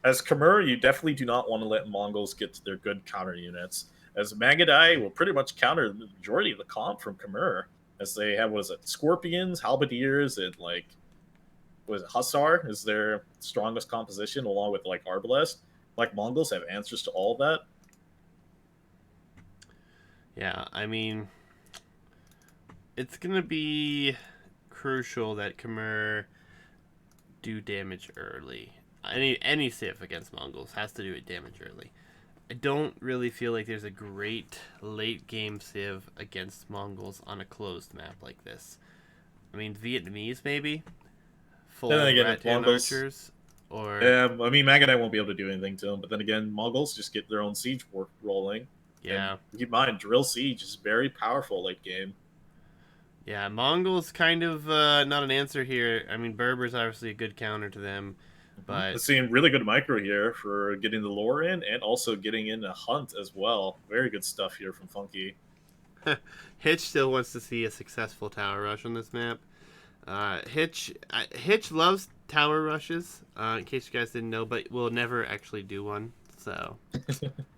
as Khmer, you definitely do not want to let Mongols get to their good counter units. As Magadai will pretty much counter the majority of the comp from Khmer, as they have, what is it, Scorpions, Halberdiers, and like, was it Hussar is their strongest composition, along with like Arbalest. Like Mongols have answers to all of that. Yeah, I mean, it's gonna be crucial that Khmer do damage early. Any civ against Mongols has to do damage early. I don't really feel like there's a great late game civ against Mongols on a closed map like this. I mean, Vietnamese maybe And then full again, with Rattan Mongols, archers, or I mean, Magadai won't be able to do anything to them. But then again, Mongols just get their own siege work rolling. And yeah, keep in mind, drill siege is very powerful late game. yeah. Mongols kind of not an answer here. I mean, Berber's obviously a good counter to them, but Let's see, really good micro here for getting the lore in and also getting in a hunt as well. Very good stuff here from Funky. Hitch still wants to see a successful tower rush on this map. Hitch loves tower rushes. In case you guys didn't know, but will never actually do one. So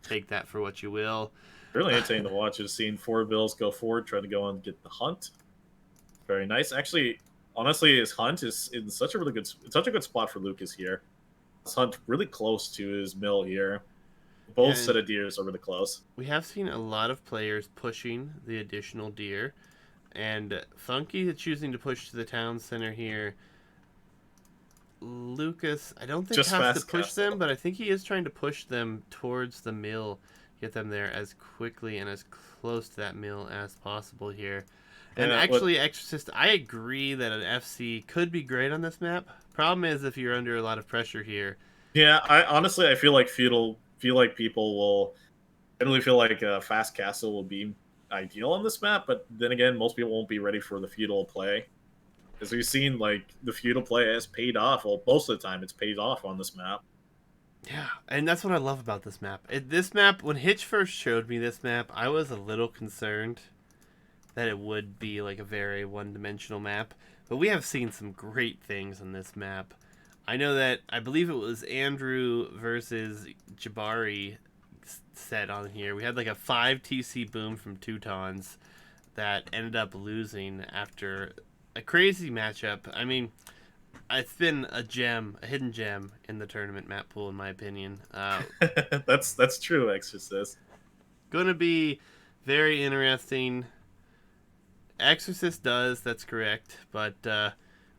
take that for what you will. Really entertaining to watch is seeing four bills go forward, trying to go and get the hunt. Very nice. Actually, honestly, his hunt is in such a really good, such a good spot for Lucas here. His hunt really close to his mill here. Both Yeah, set of deers are really close. we have seen a lot of players pushing the additional deer, and Funky choosing to push to the town center here. Lucas, I don't think Just has to fast push them, castle. but I think he is trying to push them towards the mill, get them there as quickly and as close to that mill as possible here. And Yeah, what actually, Exorcist, I agree that an FC could be great on this map. Problem is, if you're under a lot of pressure here, Yeah, I honestly I feel like people will generally feel like a fast castle will be ideal on this map, but then again, most people won't be ready for the feudal play. As we've seen, like the feudal play has paid off. Well, most of the time, it's paid off on this map. yeah, and that's what I love about this map. This map, when Hitch first showed me this map, I was a little concerned that it would be like a very one-dimensional map, but we have seen some great things on this map. I know that I believe it was Andrew versus Jabari set on here. We had like a 5 TC boom from Teutons that ended up losing after a crazy matchup. I mean, it's been a gem, a hidden gem in the tournament map pool, in my opinion. That's true, Exorcist. Gonna be very interesting. Exorcist does, that's correct, but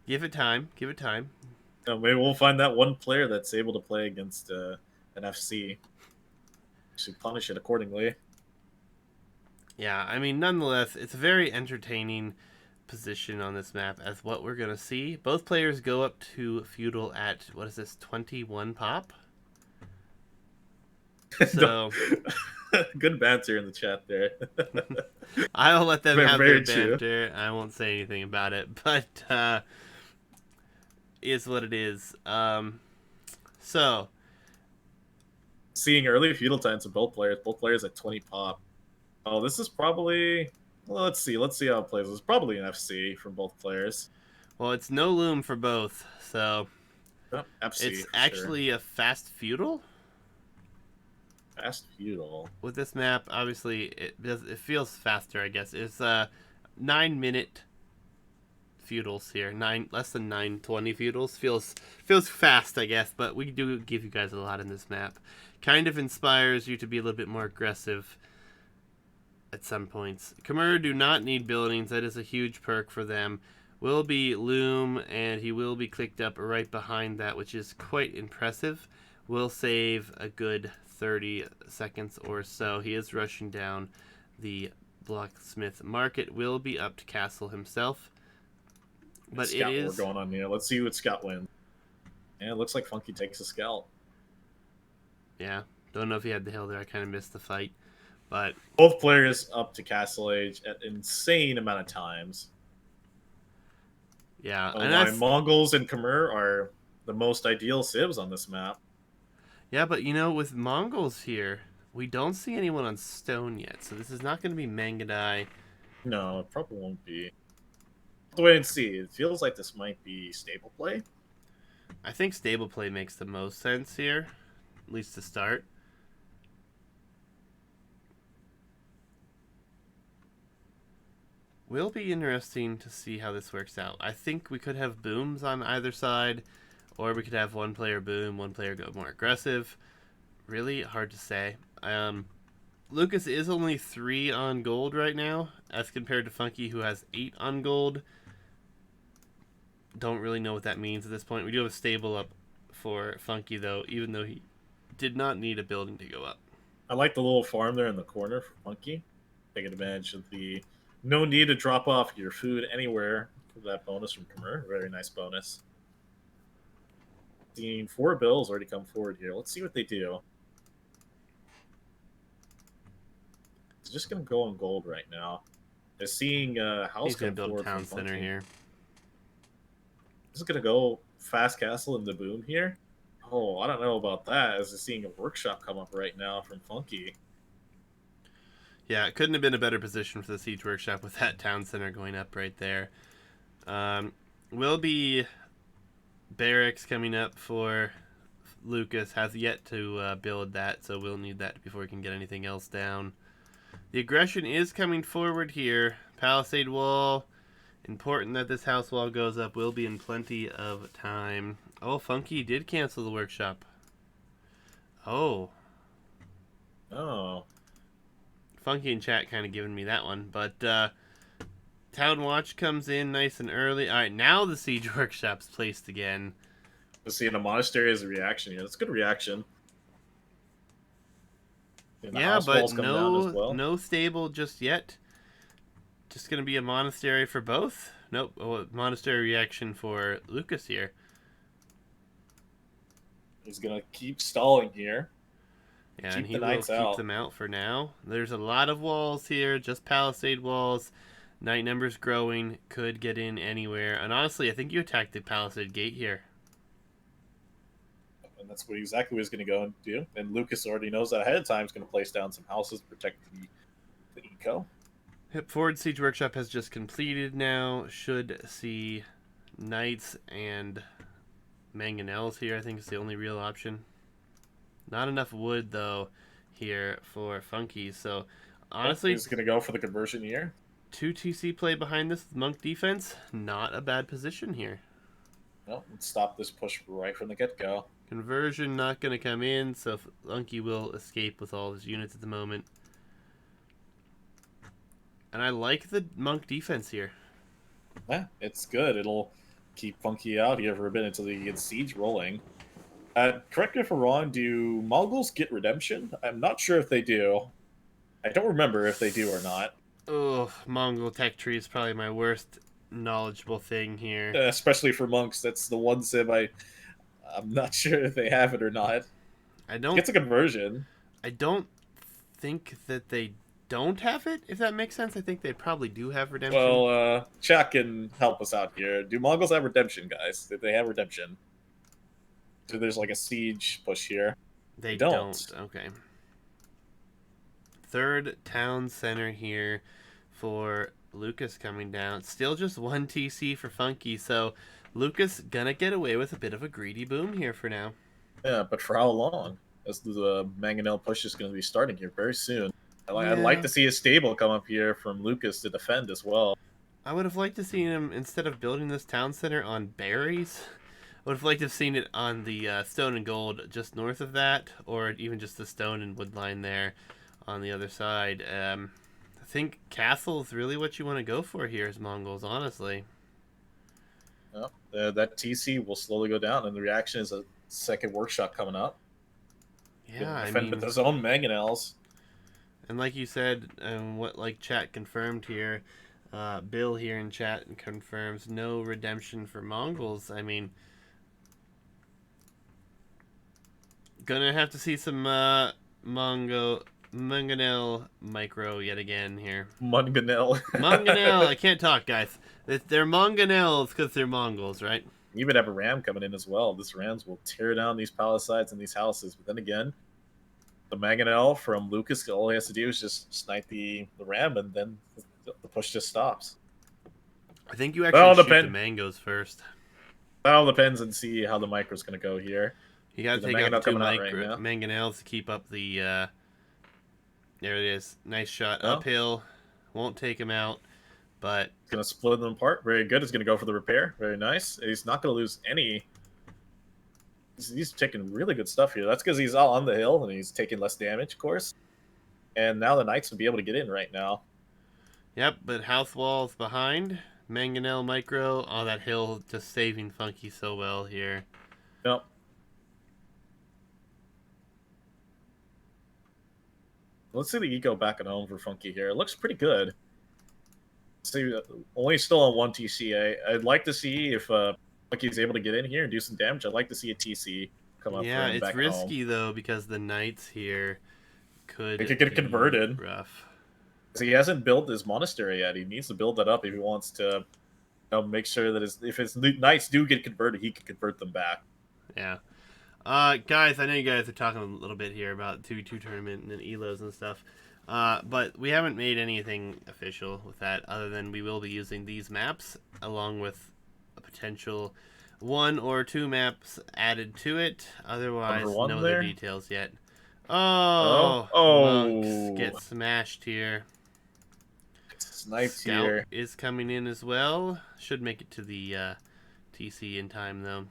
give it time. Give it time. Maybe we'll find that one player that's able to play against an FC. Should punish it accordingly. Yeah, I mean, nonetheless, it's a very entertaining position on this map as what we're gonna see. Both players go up to feudal at what is this 21 pop? So Good banter in the chat there. I'll let them have Very their true. banter. I won't say anything about it, but is what it is. So Seeing early feudal times of both players at 20 pop. Oh, this is probably. Well, let's see. Let's see how it plays. It's probably an FC from both players. well, it's no loom for both. So Yep, FC it's for sure. actually a fast feudal Fast feudal. with this map. Obviously, it feels faster. I guess it's 9-minute feudals here. Less than 9:20 feudals feels fast, I guess. But we do give you guys a lot in this map. Kind of inspires you to be a little bit more aggressive at some points. Khmer do not need buildings. That is a huge perk for them. Will be Loom, and he will be clicked up right behind that, which is quite impressive. Will save a good 30 seconds or so. He is rushing down the Blacksmith Market. Will be up to Castle himself. But it Scout war is... going on here. Let's see what Scout wins. Yeah, it looks like Funky takes a Scout. Yeah, don't know if he had the hill there. I kind of missed the fight. But Both players up to Castle Age at insane amount of times. yeah, Oh, and why that's... Mongols and Khmer are the most ideal civs on this map. Yeah, but you know, with Mongols here, We don't see anyone on stone yet, so this is not going to be Mangadai. No, it probably won't be. The wait and see. It feels like this might be stable play. I think stable play makes the most sense here, at least to start. Will be interesting to see how this works out. I think we could have booms on either side, or we could have one player boom, one player go more aggressive. Really hard to say. Lucas is only 3 on gold right now, as compared to Funky, who has 8 on gold. Don't really know what that means at this point. We do have a stable up for Funky, though, even though he did not need a building to go up. I like the little farm there in the corner for Funky. Taking advantage of the no need to drop off your food anywhere for that bonus from Khmer. Very nice bonus. Seeing 4 bills already come forward here. Let's see what they do. It's just going to go on gold right now. They're seeing house He's going come to build a forward town from center Funky. here. This is going to go fast castle into boom here. Oh, I don't know about that, as they're seeing a workshop come up right now from Funky. Yeah, it couldn't have been a better position for the Siege Workshop with that town center going up right there. Will be barracks coming up for Lucas. Has yet to build that, so we'll need that before we can get anything else down. The aggression is coming forward here. Palisade wall. Important that this house wall goes up. Will be in plenty of time. Oh, Funky did cancel the workshop. Oh. Oh. Funky in chat kind of giving me that one. But Town Watch comes in nice and early. All right, now the Siege Workshop's placed again. We're seeing a monastery as a reaction here. That's a good reaction. And Yeah, but no stable just yet. Just going to be a monastery for both? Nope, monastery reaction for Lucas here. He's going to keep stalling here. Yeah, and he will keep them out for now. There's a lot of walls here, just palisade walls. Knight numbers growing, could get in anywhere. And honestly, I think you attacked the palisade gate here. And that's exactly what he's going to go and do. And Lucas already knows that ahead of time. He's going to place down some houses to protect the eco. Forward Siege Workshop has just completed now. Should see Knights and Mangonels here. I think is the only real option. Not enough wood, though, here for Funky. So, honestly... He's going to go for the conversion here. 2 TC play behind this Monk defense. Not a bad position here. Well, let's stop this push right from the get-go. Conversion not going to come in, so Funky will escape with all his units at the moment. And I like the Monk defense here. Yeah, it's good. It'll keep Funky out here for a bit until he gets siege rolling. Correct me if I'm wrong, do Mongols get redemption? I'm not sure if they do. I don't remember if they do or not. Oh, Mongol tech tree is probably my worst knowledgeable thing here. Especially for monks, that's the one sim I'm not sure if they have it or not. It's a conversion. I don't think that they don't have it, if that makes sense. I think they probably do have redemption. Well, chat can help us out here. Do Mongols have redemption, guys? Did they have redemption? So there's like a siege push here. They don't. Okay. Third town center here for Lucas coming down. Still just 1 TC for Funky, so Lucas gonna get away with a bit of a greedy boom here for now. Yeah, but for how long? As the Mangonel push is going to be starting here very soon. I'd like to see a stable come up here from Lucas to defend as well. I would have liked to see him, instead of building this town center on berries, I would have liked to have seen it on the stone and gold just north of that, or even just the stone and wood line there on the other side. I think castle is really what you want to go for here as Mongols, honestly. Well, that TC will slowly go down, and the reaction is a second workshop coming up. Yeah, I mean, with his own Mangonels. And like you said, what like chat confirmed here, Bill here in chat confirms no redemption for Mongols. I mean, gonna have to see some Mangonel micro yet again here. Mangonel. Mangonel. I can't talk, guys. They're Mangonels because they're Mongols, right? You even have a ram coming in as well. This rams will tear down these palisades and these houses. But then again, the Mangonel from Lucas, all he has to do is just snipe the ram, and then the push just stops. I think you actually Well, shoot the depend. mangoes first. Well, depends and see how the micro's going to go here. You got See to the take out the Mangonel two coming out right now. mangonels to keep up the. There it is. Nice shot Well, uphill. Won't take him out, but he's going to split them apart. Very good. He's going to go for the repair. Very nice. He's not going to lose any. He's taking really good stuff here. That's because he's all on the hill and he's taking less damage, of course. And now the Knights will be able to get in right now. yep. But house walls behind. Mangonel micro. Oh, that hill just saving Funky so well here. Yep. Let's see the eco back at home for Funky here. It looks pretty good. See, only still on one TC. I'd like to see if Funky's able to get in here and do some damage. I'd like to see a TC come up for Yeah, him it's back at home. risky though because the Knights here He could could get be converted. rough. He hasn't built his monastery yet. He needs to build that up if he wants to make sure that if his Knights do get converted, he can convert them back. Yeah. Guys, I know you guys are talking a little bit here about 2v2 tournament and ELOs and stuff. But we haven't made anything official with that other than we will be using these maps along with a potential 1 or 2 maps added to it. Otherwise, Number one no there. other details yet. Oh, Monks get smashed here. sniped Scout here. is coming in as well. Should make it to the TC in time though.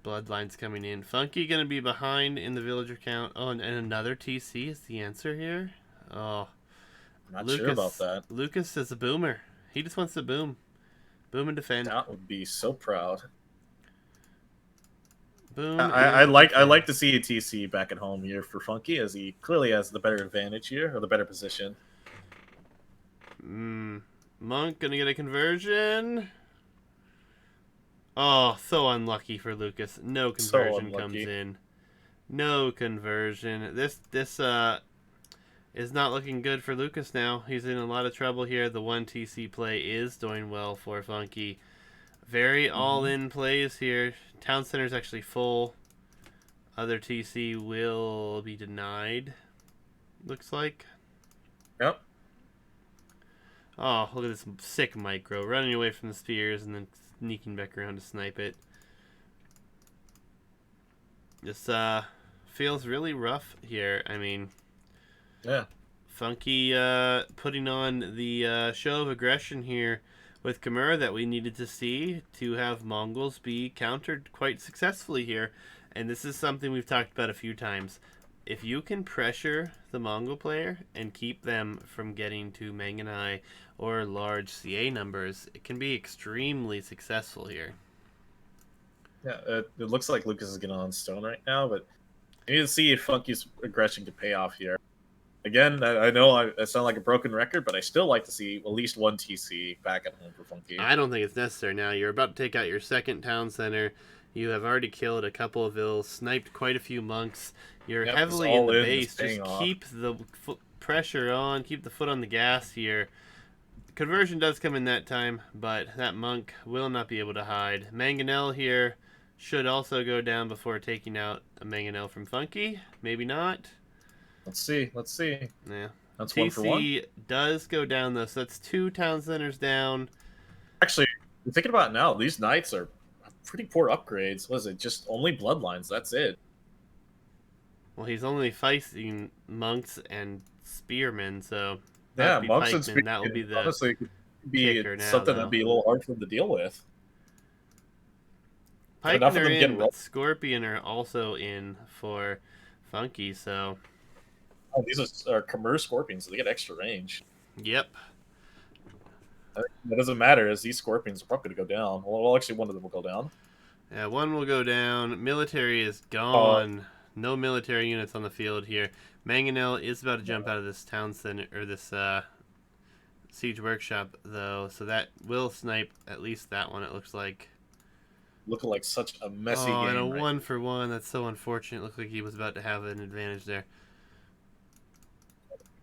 Bloodline's coming in. Funky gonna be behind in the villager count. Oh, and another TC is the answer here. Oh, Not sure about that. Lucas is a boomer. He just wants to boom, boom and defend. That would be so proud. Boom. I like to see a TC back at home here for Funky, as he clearly has the better advantage here, or the better position. Monk gonna get a conversion. Oh, so unlucky for Lucas. No conversion comes in. No conversion. This is not looking good for Lucas now. He's in a lot of trouble here. The 1 TC play is doing well for Funky. Very all-in plays here. Town Center's actually full. Other TC will be denied. Looks like. Yep. Oh, look at this sick micro. Running away from the spears and then sneaking back around to snipe it. This feels really rough here. I mean, yeah. Funky putting on the show of aggression here with Chimera that we needed to see to have Mongols be countered quite successfully here. And this is something we've talked about a few times. If you can pressure the Mongol player and keep them from getting to Mangonai or large CA numbers, it can be extremely successful here. Yeah, it looks like Lucas is getting on stone right now, but you need to see if Funky's aggression can pay off here. Again, I know I sound like a broken record, but I still like to see at least 1 TC back at home for Funky. I don't think it's necessary now. You're about to take out your second town center. You have already killed a couple of vills, sniped quite a few monks. You're heavily in the base. Just keep the pressure on, keep the foot on the gas here. Conversion does come in that time, but that monk will not be able to hide. Mangonel here should also go down before taking out a Mangonel from Funky. Maybe not. Let's see. Yeah. That's TC 1 for 1. does go down, though, so that's 2 town centers down. Actually, thinking about it now, these knights are pretty poor upgrades. Was it just only bloodlines? That's it. Well, he's only fighting monks and spearmen, so yeah, monks and spearmen. That will be the honestly could be something that'd be a little hard for him to deal with. Pikemen are in, but Scorpion are also in for Funky, so... Oh, these are Khmer Scorpions, so they get extra range. Yep. That doesn't matter, as these Scorpions are probably going to go down. Well, actually, one of them will go down. Yeah, one will go down. Military is gone. No military units on the field here. Mangonel is about to jump out of this town center, or this siege workshop, though, so that will snipe at least that one, it looks like. Looking like such a messy game. Oh, and a 1 for 1. That's so unfortunate. Looked like he was about to have an advantage there.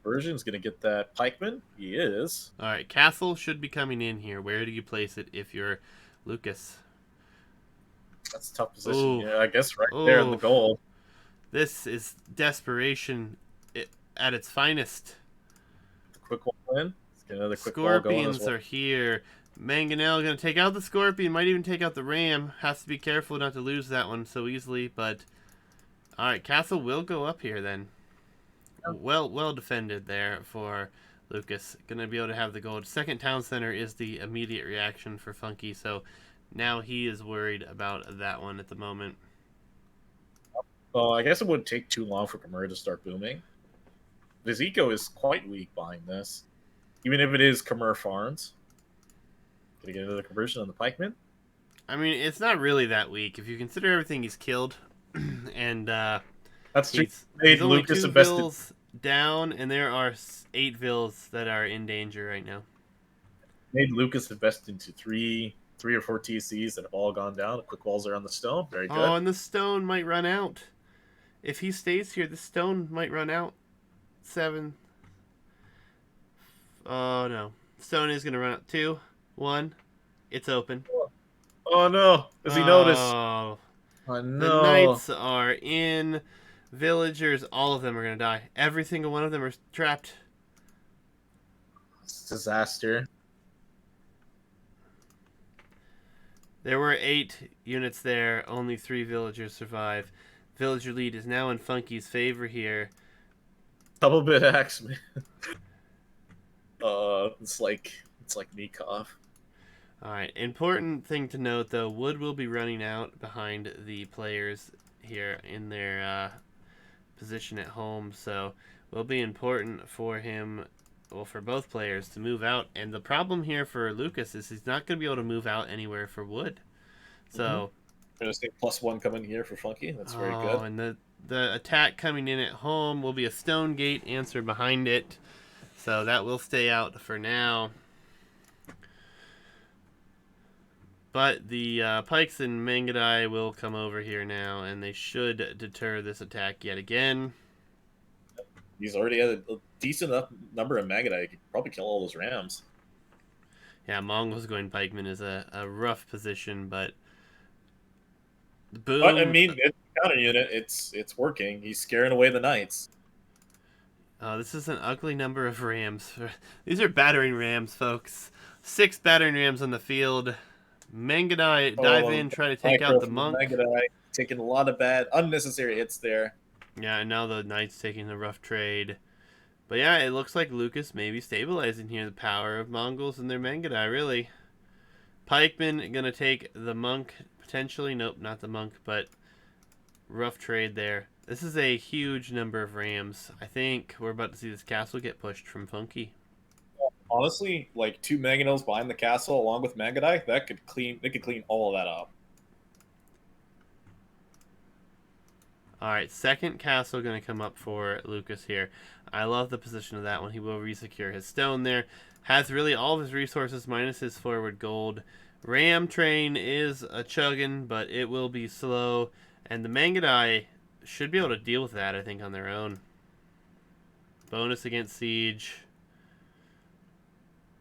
Version's going to get that pikeman. He is. All right, castle should be coming in here. Where do you place it if you're Lucas? That's a tough position. Yeah, I guess right there in the goal. This is desperation at its finest. Quick wall in. Let's get another quick wall going as Scorpions well. are here. Mangonel going to take out the Scorpion. Might even take out the Ram. Has to be careful not to lose that one so easily. But all right, Castle will go up here then. Well defended there for Lucas. Going to be able to have the gold. Second town center is the immediate reaction for Funky. So now he is worried about that one at the moment. Well, I guess it wouldn't take too long for Kamura to start booming. His eco is quite weak behind this. Even if it is Kamura Farms. Gonna get another conversion on the pikeman. I mean, it's not really that weak if you consider everything he's killed, and That's true. he's Made only Lucas 2 invested. vills down, and there are 8 vills that are in danger right now. Made Lucas invest into three or four TCs that have all gone down. The quick walls are on the stone. Very good. Oh, and the stone might run out. If he stays here, the stone might run out. 7. Oh no, stone is gonna run out. 2, 1. It's open. Oh no! Does he notice? Oh, Oh the no! knights are in. Villagers, all of them are gonna die. Every single one of them are trapped. It's a disaster. There were 8 units there. Only 3 villagers survive. Villager lead is now in Funky's favor here. Double bit axe, man. It's like Nikov. All right. Important thing to note, though, wood will be running out behind the players here in their position at home, so it will be important for him, well, for both players to move out. And the problem here for Lucas is he's not going to be able to move out anywhere for wood. So, Gonna say +1 coming here for Funky. That's very good. and the attack coming in at home will be a stone gate answer behind it, so that will stay out for now. But the Pikes and Mangadai will come over here now, and they should deter this attack yet again. He's already had a decent enough number of Magadai. He could probably kill all those Rams. Yeah, Mongols going Pikeman is a rough position, but boom. But I mean, it's a counter unit. It's working. He's scaring away the Knights. This is an ugly number of Rams. These are battering Rams, folks. 6 battering Rams on the field. Mangadai dive in, try to take out the monk. Magadai taking a lot of bad, unnecessary hits there. Yeah, and now the Knights taking the rough trade. But yeah, it looks like Lucas may be stabilizing here the power of Mongols and their Mangadai, really. Pikeman gonna take the monk, potentially. Nope, not the monk, but rough trade there. This is a huge number of Rams. I think we're about to see this castle get pushed from Funky. Honestly, like 2 Mangonels behind the castle along with Magadai, that could clean. They could clean all of that up. All right, second castle going to come up for Lucas here. I love the position of that one. He will resecure his stone there. Has really all of his resources minus his forward gold. Ram train is a chugging, but it will be slow. And the Mangadai should be able to deal with that, I think, on their own. Bonus against siege.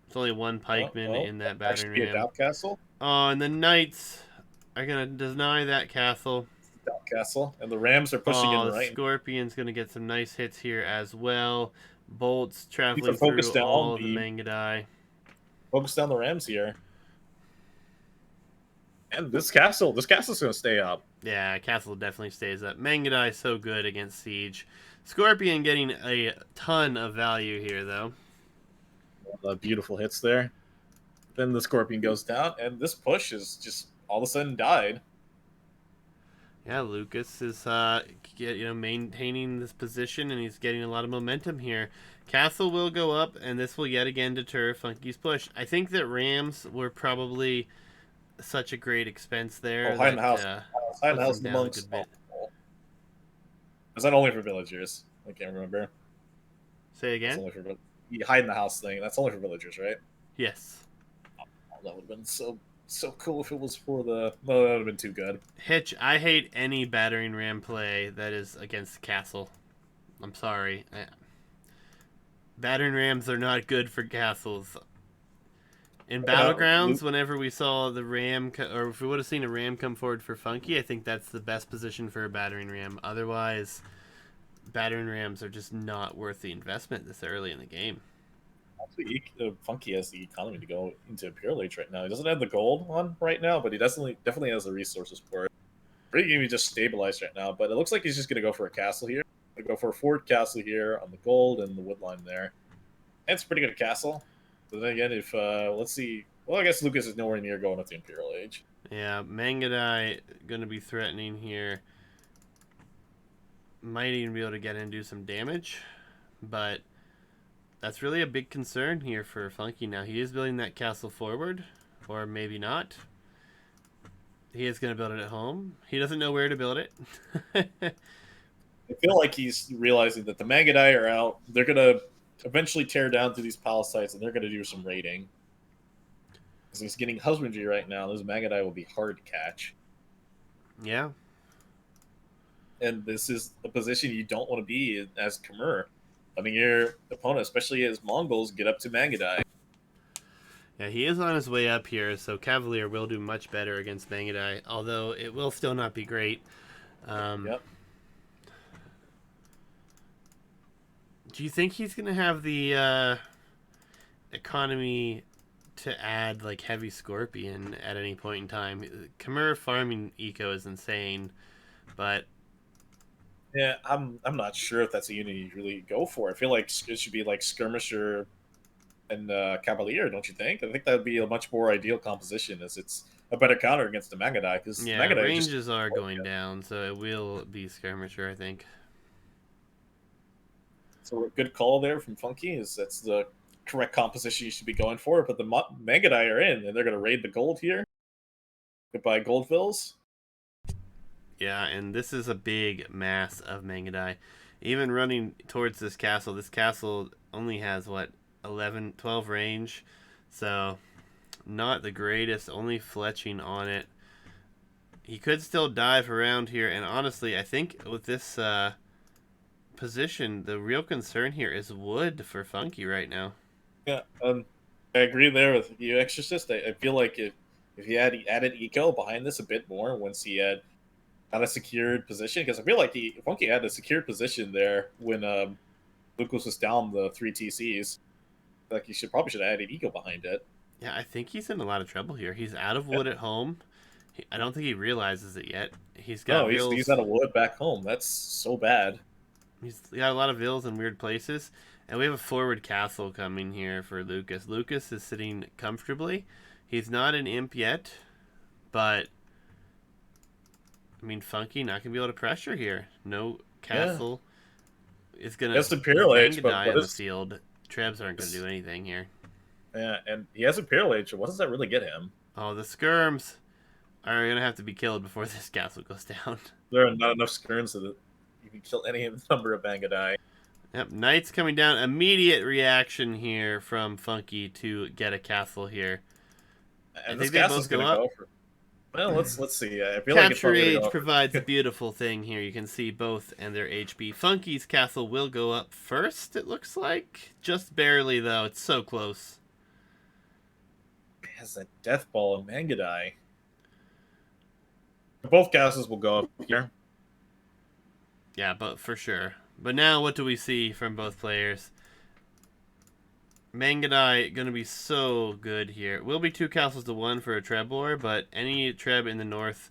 It's only 1 pikeman in that battering ram. Castle. Oh, and the knights are going to deny that castle. Castle, and the Rams are pushing in the right. Scorpion's going to get some nice hits here as well. Bolts traveling through all of the Mangadai. Focus down the Rams here. And this castle's going to stay up. Yeah, castle definitely stays up. Mangadai so good against siege. Scorpion getting a ton of value here, though. Beautiful hits there. Then the Scorpion goes down, and this push is just all of a sudden died. Yeah, Lucas is maintaining this position, and he's getting a lot of momentum here. Castle will go up, and this will yet again deter Funky's push. I think that Rams were probably such a great expense there. Hide in the house. Hide in the house, the monks. Is that only for villagers? I can't remember. Say again? Hide in the house thing. That's only for villagers, right? Yes. Oh, that would have been so cool if it was for the... No, that would have been too good. Hitch, I hate any battering ram play that is against the castle. I'm sorry. Battering rams are not good for castles. In You know, Battlegrounds, whenever we saw the ram, or if we would have seen a ram come forward for Funky, I think that's the best position for a battering ram. Otherwise, battering rams are just not worth the investment this early in the game. Funky has the economy to go into Imperial Age right now. He doesn't have the gold on right now, but he definitely has the resources for it. Pretty game just stabilized right now, but it looks like he's just gonna go for a castle here. Go for a fort castle here on the gold and the wood line there. And it's a pretty good castle. But then again, if let's see, well, I guess Lucas is nowhere near going with the Imperial Age. Yeah, Mangadai going to be threatening here. Might even be able to get in and do some damage, but that's really a big concern here for Funky now. He is building that castle forward, or maybe not. He is going to build it at home. He doesn't know where to build it. I feel like he's realizing that the Mangadai are out. They're gonna eventually tear down through these palisades, and they're gonna do some raiding. Because he's getting husbandry right now. Those Mangadai will be hard to catch. Yeah. And this is a position you don't want to be in as Khmer. I mean, your opponent, especially as Mongols, get up to Mangadai. Yeah, he is on his way up here, so Cavalier will do much better against Mangadai, although it will still not be great. Yep. Do you think he's going to have the economy to add like heavy Scorpion at any point in time? Khmer farming eco is insane, but Yeah, I'm not sure if that's a unit you really go for. I feel like it should be like Skirmisher and Cavalier, don't you think? I think that would be a much more ideal composition, as it's a better counter against the Mangadai. Because yeah, Mangadai ranges just are going down, so it will be Skirmisher, I think. so a good call there from Funky is that's the correct composition you should be going for. But the Mangadai are in, and they're going to raid the gold here. Goodbye, Goldvilles. Yeah, and this is a big mass of Mangadai. Even running towards this castle only has, what, 11, 12 range. So, not the greatest, only fletching on it. He could still dive around here, and honestly, I think with this position, the real concern here is wood for Funky right now. Yeah, I agree there with you, Exorcist. I feel like if he had added eco behind this a bit more once he had a secured position, because I feel like Funky had a secured position there when Lucas was down the 3 TCs. Like he should have added eco behind it. Yeah, I think he's in a lot of trouble here. He's out of wood at home. I don't think he realizes it yet. He's got No, he's vills. out of wood back home. That's so bad. He's got a lot of vills in weird places. And we have a forward castle coming here for Lucas. Lucas is sitting comfortably. He's not an imp yet, but I mean, Funky not gonna be able to pressure here. No castle is gonna. That's Imperial Age, but die what on the is field. Trebs aren't gonna do anything here. yeah, and he has Imperial Age. So what does that really get him? Oh, the skirms are gonna have to be killed before this castle goes down. There are not enough skirms that you can kill any number of Bangadai. Yep, Knights coming down. Immediate reaction here from Funky to get a castle here. And I this think they castle's both go going to up. go for. Well, let's see. I feel like it's Capture probably going to Age go. provides a beautiful thing here. You can see both and their HP. Funky's castle will go up first, it looks like. Just barely, though. It's so close. Has that Death Ball and Mangadai. Both castles will go up here. Yeah, but for sure. But now what do we see from both players? Mangadai going to be so good here. Will be 2 castles to 1 for a Treb war, but any Treb in the north,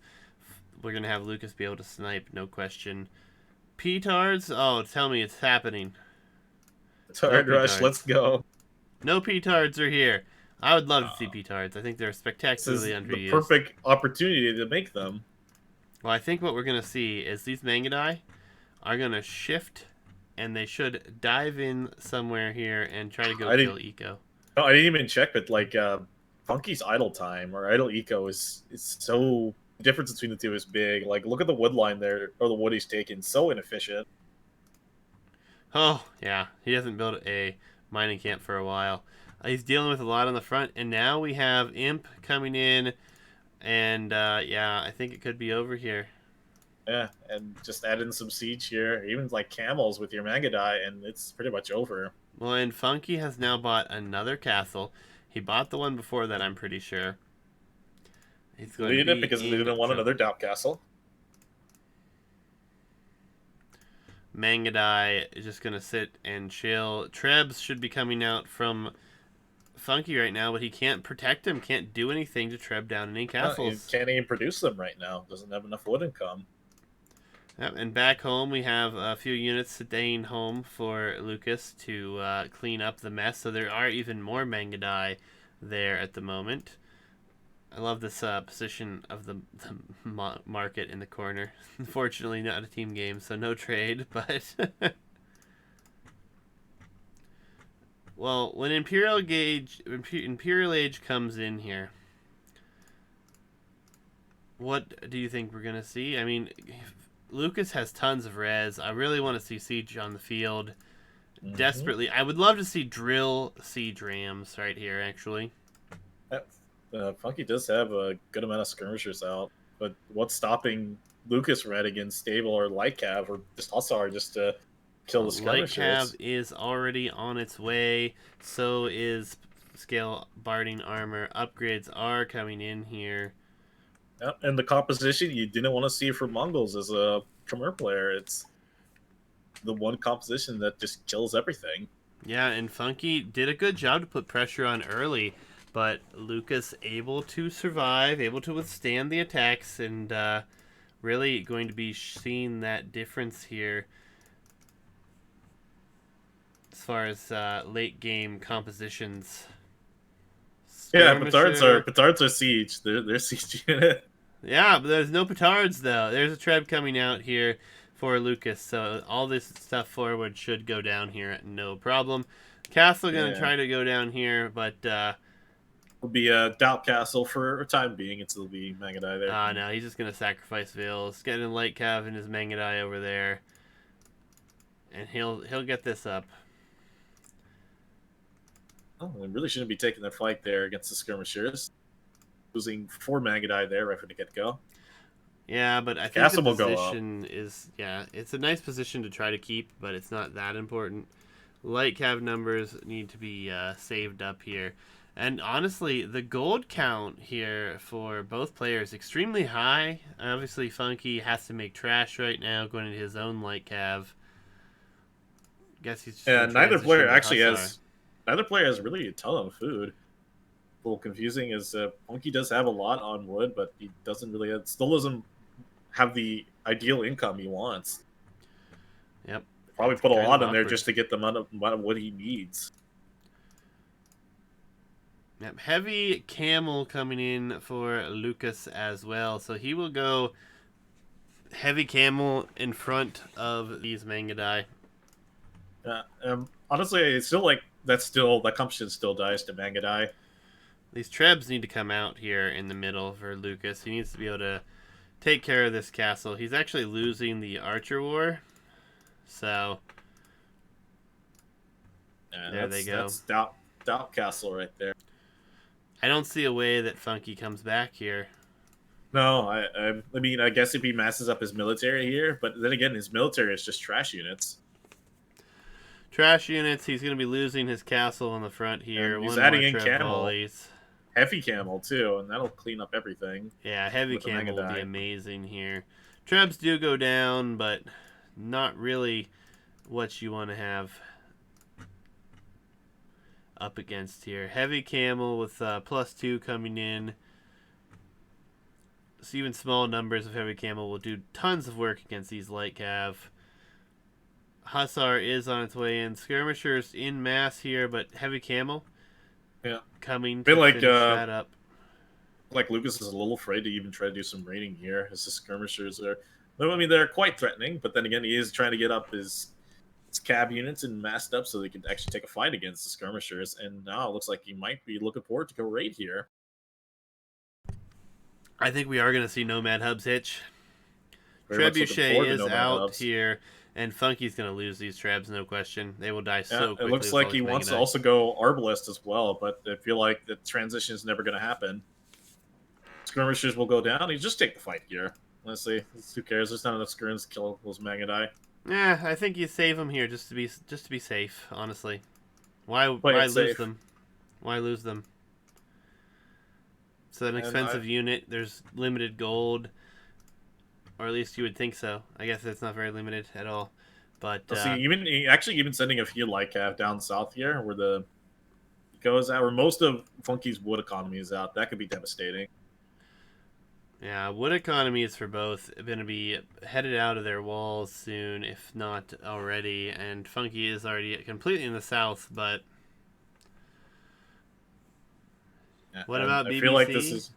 we're going to have Lucas be able to snipe, no question. Petards? Oh, tell me it's happening. Tard Rush, let's go. No Petards are here. I would love to see Petards. I think they're This is spectacularly underused. the perfect opportunity to make them. Well, I think what we're going to see is these Mangadai are going to shift, and they should dive in somewhere here and try to go kill Eco. No, I didn't even check, but like Funky's idle time or idle eco is so the difference between the two is big. Like look at the wood line there, or the wood he's taken, so inefficient. Oh, yeah. He hasn't built a mining camp for a while. He's dealing with a lot on the front, and now we have Imp coming in, and yeah, I think it could be over here. Yeah, and just add in some siege here, even like camels with your Mangadai, and it's pretty much over. Well, and Funky has now bought another castle. He bought the one before that, I'm pretty sure. He's going to Deleted it be because they in didn't want trouble. another Doubt Castle. Mangadai is just going to sit and chill. Trebs should be coming out from Funky right now, but he can't protect him, can't do anything to Treb down any It castles. can't even produce them right now. Doesn't have enough wood income. Yep, and back home, we have a few units staying home for Lucas to clean up the mess. So there are even more Mangadai there at the moment. I love this position of the market in the corner. Unfortunately, not a team game, so no trade. But well, when Imperial Age comes in here, what do you think we're gonna see? I mean, Lucas has tons of res. I really want to see Siege on the field Mm-hmm. desperately. I would love to see drill Siege Rams right here, actually. Funky does have a good amount of skirmishers out, but what's stopping Lucas Red against Stable or Light Cav or just Hussar just to kill the Light Cav skirmishers? is already on its way. So is Scale Barding Armor. Upgrades are coming in here. Yep. And the composition you didn't want to see for Mongols as a Khmer player. It's the one composition that just kills everything. Yeah, and Funky did a good job to put pressure on early, but Lucas able to survive, able to withstand the attacks, and really going to be seeing that difference here as far as late game compositions. Yeah, Skirmisher. petards are siege. They're siege unit. Yeah, but there's no petards though. There's a treb coming out here for Lucas, so all this stuff forward should go down here, no problem. Castle gonna Yeah. try to go down here, but It'll be a Doubt Castle for a time being until it'll be Mangadai there. no, he's just gonna sacrifice Vils, getting Light Cav and his Mangadai over there, and he'll get this up. Oh, they really shouldn't be taking their fight there against the skirmishers. Losing 4 Mangadai there right from the get go. Yeah, but I think the Castle will go up. position is it's a nice position to try to keep, but it's not that important. Light Cav numbers need to be saved up here. And honestly, the gold count here for both players extremely high. Obviously, Funky has to make trash right now, going into his own light cav. Guess he's just going And to transition to Hussar. neither player has really a ton of food. A little confusing is Monkey does have a lot on wood, but he doesn't really still doesn't have the ideal income he wants. Yep. Probably It's put a kind of lot in there awkward. just to get the amount of wood he needs. Yep. Heavy Camel coming in for Lucas as well. So he will go Heavy Camel in front of these Mangadai. Honestly, it's still like that competition still dies to Mangadai. These Trebs need to come out here in the middle for Lucas. He needs to be able to take care of this castle. He's actually losing the Archer War. So there they go. That's Doubt Castle right there. I don't see a way that Funky comes back here. No, I mean, I guess if he masses up his military here, but then again, his military is just trash units. Trash units. He's going to be losing his castle in the front here. And he's One more adding in Treb Camel, volleys. heavy Camel too, and that'll clean up everything. Yeah, heavy With the camel will be Mangadai. amazing here. Trebs do go down, but not really what you want to have up against here. Heavy camel with +2 coming in. So even small numbers of heavy camel will do tons of work against these light cav. Hussar is on its way in. Skirmishers in mass here, but heavy camel Yeah, coming feel to finish that up. like Lucas is a little afraid to even try to do some raiding here. As the skirmishers are, I mean, they're quite threatening, but then again, he is trying to get up his cab units and massed up so they can actually take a fight against the skirmishers. And now it looks like he might be looking forward to go raid here. I think we are going to see Nomad Hubs hitch. Very much looking Trebuchet forward to is Nomad out Hubs. here, and Funky's going to lose these Trebs, no question. They will die Yeah, so it quickly. looks like he wants to also go Arbalest as well, but I feel like the transition is never going to happen. Skirmishers will go down. He just take the fight here. Honestly, who cares? There's not enough skirms to kill those Mangadai. Yeah, I think you save them here just to be safe. Honestly, why Play it lose safe. them? Why lose them? It's an And expensive unit. There's limited gold, or at least you would think so. I guess it's not very limited at all. But I'll see. Even sending a few like down south here, where the goes out, where most of Funky's wood economy is out, that could be devastating. yeah, wood economy is for both going to be headed out of their walls soon, if not already. And Funky is already completely in the south. But Yeah, what and about I feel like this BBC? is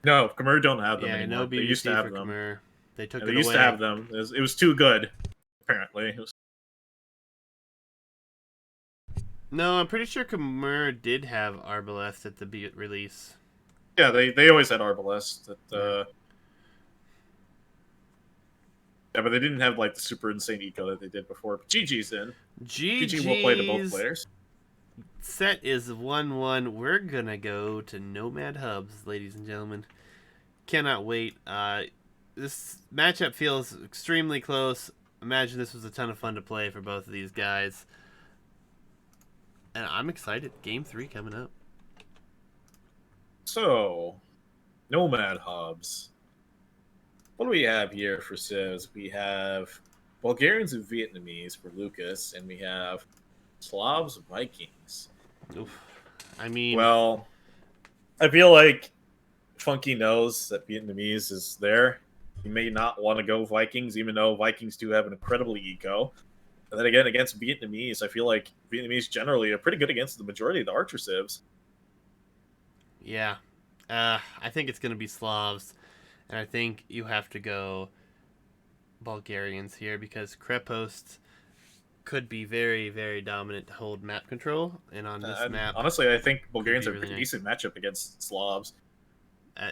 no Khmer don't have them Yeah, no anymore. They used to BBC have for them. Khmer. They took Yeah, they it used to away. have them. It was too good, apparently. No, I'm pretty sure Khmer did have Arbalest at the release. Yeah, they always had Arbalest. Yeah. Yeah, but they didn't have like the super insane eco that they did before. But GG's in. GG will play to both GG's. players. Set is 1-1. We're gonna go to Nomad Hubs, ladies and gentlemen. Cannot wait. This matchup feels extremely close. Imagine this was a ton of fun to play for both of these guys. And I'm excited. Game 3 coming up. So, Nomad Hubs. What do we have here for Civs? We have Bulgarians and Vietnamese for Lucas, and we have Slavs Vikings. Oof. I mean, Well, I feel like Funky knows that Vietnamese is there. He may not want to go Vikings, even though Vikings do have an incredibly eco. And then again, against Vietnamese, I feel like Vietnamese generally are pretty good against the majority of the Archer Civs. yeah. I think it's gonna be Slavs, and I think you have to go Bulgarians here because Krepost could be very, very dominant to hold map control, and on this map, honestly, I think Bulgarians are a really pretty nice. decent matchup against Slavs.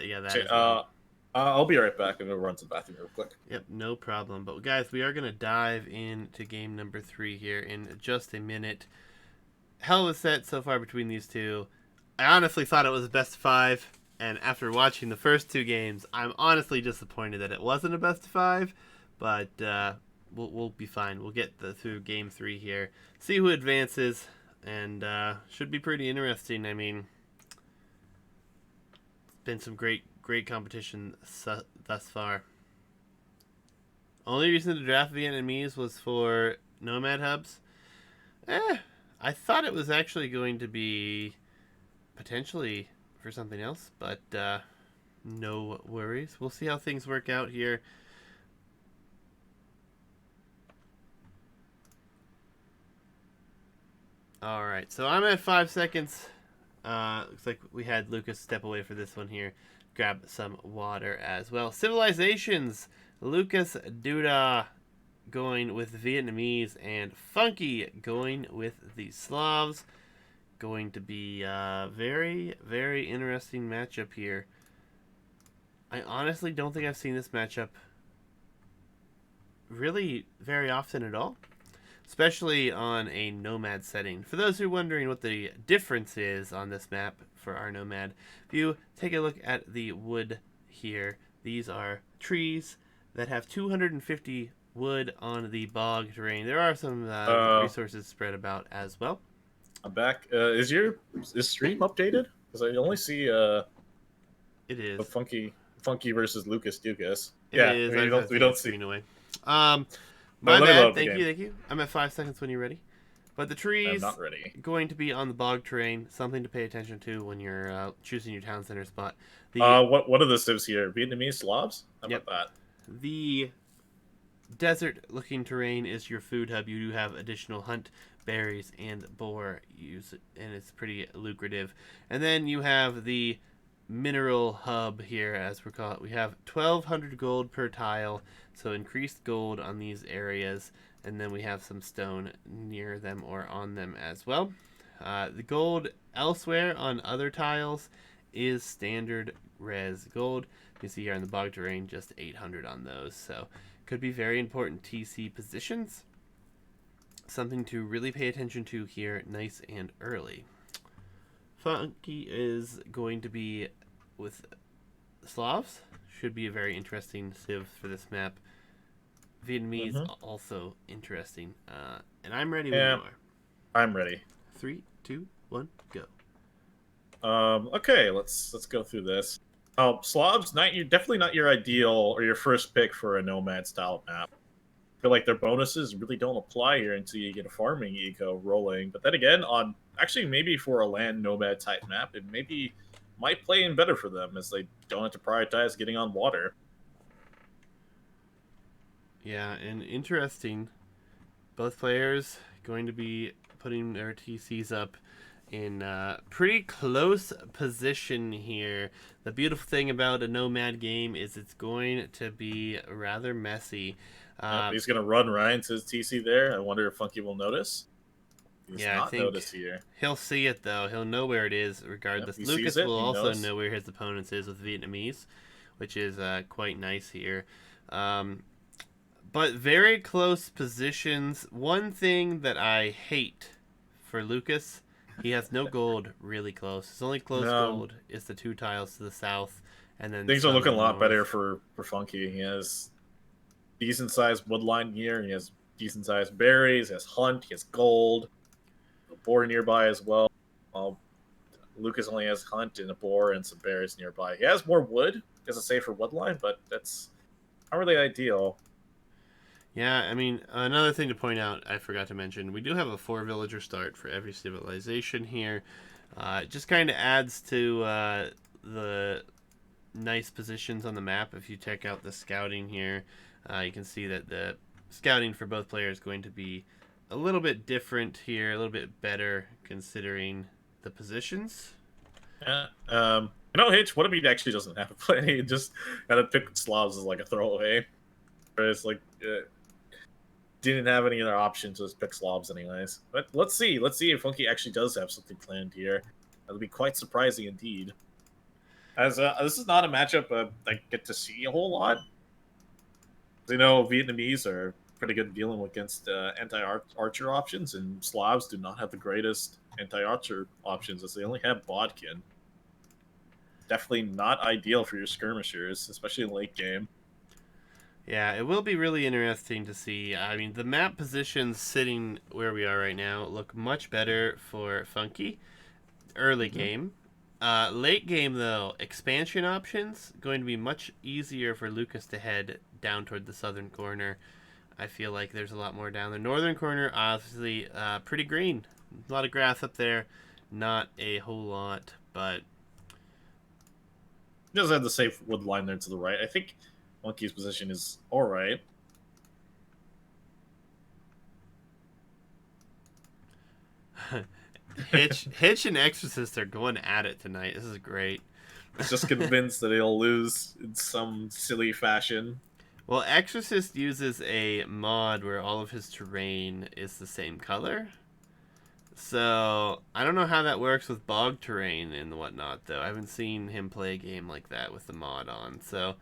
Yeah, that So, as well. I'll be right back. I'm gonna run to the bathroom real quick. Yep, no problem. But guys, we are gonna dive into game number 3 here in just a minute. Hell of a set so far between these two. I honestly thought it was a best of 5, and after watching the first 2 games, I'm honestly disappointed that it wasn't a best of 5. But we'll be fine. We'll get through game 3 here, see who advances, and should be pretty interesting. I mean, it's been some great competition thus far. Only reason to draft Vietnamese was for Nomad Hubs. I thought it was actually going to be potentially for something else, but no worries. We'll see how things work out here. All right, so I'm at 5 seconds. Looks like we had Lucas step away for this one here. Grab some water as well. Civilizations. Lucas Duda going with Vietnamese and Funky going with the Slavs. Going to be a very, very interesting matchup here. I honestly don't think I've seen this matchup really very often at all, especially on a Nomad setting. For those who are wondering what the difference is on this map for our Nomad, if you take a look at the wood here, these are trees that have 250 wood on the bog terrain. There are some resources spread about as well. I'm back. Is stream updated? Because I only see it is Funky versus Lucas Ducas. It is. We don't see. Away. No, My let me load bad. up the Thank game. you. I'm at 5 seconds when you're ready. But the I'm trees not ready. going to be on the bog terrain. Something to pay attention to when you're choosing your town center spot. What are the civs here? Vietnamese Slavs? How Yep. about The desert-looking terrain is your food hub. You do have additional hunt berries and boar use, and it's pretty lucrative. And then you have the mineral hub here, as we call it. We have 1,200 gold per tile, so increased gold on these areas, and then we have some stone near them or on them as well. The gold elsewhere on other tiles is standard res gold. You can see here on the bog terrain, just 800 on those, so could be very important TC positions. Something to really pay attention to here, nice and early. Funky is going to be with Slavs. Should be a very interesting civ for this map. Vietnamese also interesting. And I'm ready when you are. I'm ready. 3, 2, 1, go. Okay, let's go through this. Slavs, not you definitely not your ideal or your first pick for a nomad style map. I feel like their bonuses really don't apply here until you get a farming eco rolling. But then again, on actually maybe for a land nomad type map, it maybe might play in better for them as they don't have to prioritize getting on water. Yeah, and interesting. Both players going to be putting their TCs up in pretty close position here. The beautiful thing about a nomad game is it's going to be rather messy. Yep, Uh, he's gonna run right into his TC there. I wonder if Funky will notice. He does yeah, I not think notice here. he'll see it though. He'll know where it is Yep, regardless. he sees Lucas it. will He also knows. know where his opponents is with Vietnamese, which is quite nice here. Um, but very close positions. One thing that I hate for Lucas, he has no gold really close. His only close Um, gold is the two tiles to the south, and then Things are some looking in a the lot better north. for Funky. He has decent sized woodline here. He has decent sized berries. He has hunt. He has gold. A boar nearby as well. Uh, Lucas only has hunt and a boar and some berries nearby. He has more wood as a safer woodline, but that's not really ideal. Yeah, I mean, another thing to point out, I forgot to mention, we do have a 4 villager start for every civilization here. It just kind of adds to the nice positions on the map. If you check out the scouting here, you can see that the scouting for both players is going to be a little bit different here, a little bit better considering the positions. Yeah. Hitch, what if he actually doesn't have a play? He just had to pick Slavs as like a throwaway. It's like didn't have any other options, just pick Slavs anyways. But let's see. Let's see if Funky actually does have something planned here. That'll be quite surprising indeed. As this is not a matchup I get to see a whole lot. Vietnamese are pretty good dealing against anti-archer options, and Slavs do not have the greatest anti-archer options as they only have Bodkin. Definitely not ideal for your skirmishers, especially in late game. Yeah, it will be really interesting to see. I mean, the map positions sitting where we are right now look much better for Funky early Mm-hmm. game. Late game, though, expansion options going to be much easier for Lucas to head down toward the southern corner. I feel like there's a lot more down the northern corner. Obviously, pretty green. A lot of grass up there. Not a whole lot, but He does have the safe wood line there to the right. I think Monkey's position is all right. Hitch and Exorcist are going at it tonight. This is great. He's just convinced that he'll lose in some silly fashion. Well, Exorcist uses a mod where all of his terrain is the same color. So I don't know how that works with bog terrain and whatnot, though. I haven't seen him play a game like that with the mod on. So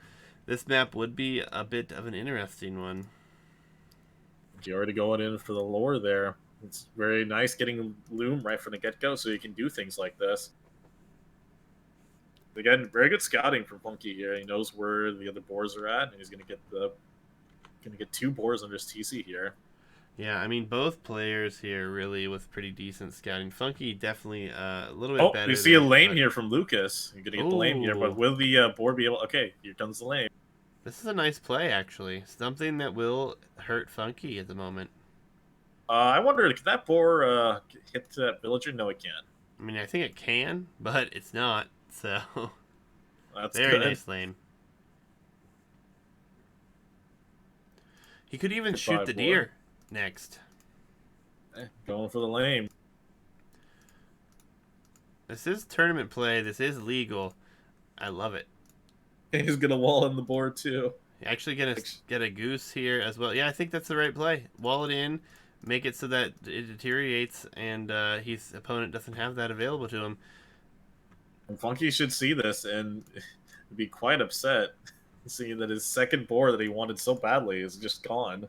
this map would be a bit of an interesting one. You're already going in for the lore there. It's very nice getting Loom right from the get go, so you can do things like this. Again, very good scouting from Funky here. He knows where the other boars are at, and he's gonna get two boars under his TC here. Yeah, I mean both players here really with pretty decent scouting. Funky definitely a little bit Oh, we better see a though, lame but here from Lucas. You're gonna get the lame here, but oh, will the boar be able? Okay, here comes the lame. this is a nice play actually. Something that will hurt Funky at the moment. I wonder, can that boar hit that villager? No, it can't. I mean, I think it can, but it's not. So That's very good. nice lane. He could even shoot Goodbye, the boar. deer next. Going for the lame. This is tournament play. This is legal. I love it. He's gonna wall in the board too. Actually, get a goose here as well. Yeah, I think that's the right play. Wall it in, make it so that it deteriorates, and his opponent doesn't have that available to him. And Funky should see this and be quite upset, seeing that his second board that he wanted so badly is just gone.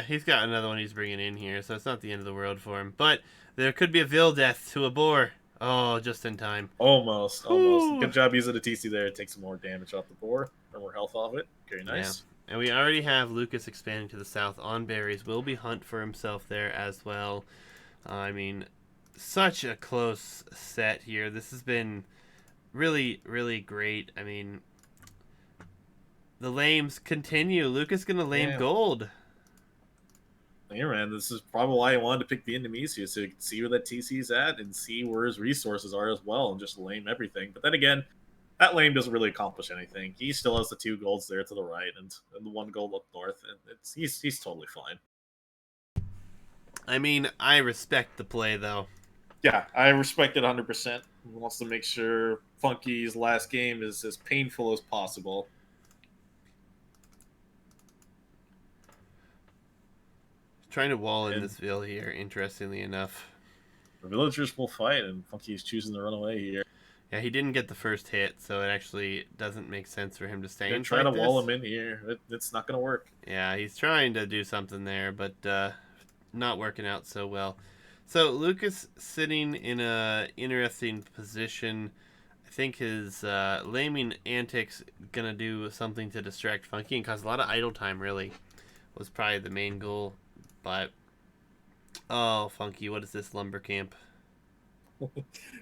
He's got another one he's bringing in here, so it's not the end of the world for him. But there could be a Vil death to a boar. Oh, just in time. Almost, almost. Whew. Good job using the TC there. It takes some more damage off the board, or more health off it. Very Yeah. nice. And we already have Lucas expanding to the south on berries. Will be hunt for himself there as well. I mean, such a close set here. This has been really, really great. I mean, the lames continue. Lucas gonna lame Yeah, gold. yeah, man. This is probably why I wanted to pick Vietnamese here, so you can see where that TC's at and see where his resources are as well, and just lame everything. But then again, that lame doesn't really accomplish anything. He still has the 2 golds there to the right and the 1 gold up north, and he's totally fine. I mean, I respect the play though. Yeah, I respect it 100%. He wants to make sure Funky's last game is as painful as possible. Trying to wall in And this ville here, interestingly enough. the villagers will fight, and Funky's choosing to run away here. Yeah, he didn't get the first hit, so it actually doesn't make sense for him to stay They're and trying to fight wall this. him in here. It's not going to work. Yeah, he's trying to do something there, but not working out so well. So Lucas sitting in a interesting position. I think his laming antics gonna do something to distract Funky and cause a lot of idle time. Really, was probably the main goal. But oh, Funky, what is this lumber camp?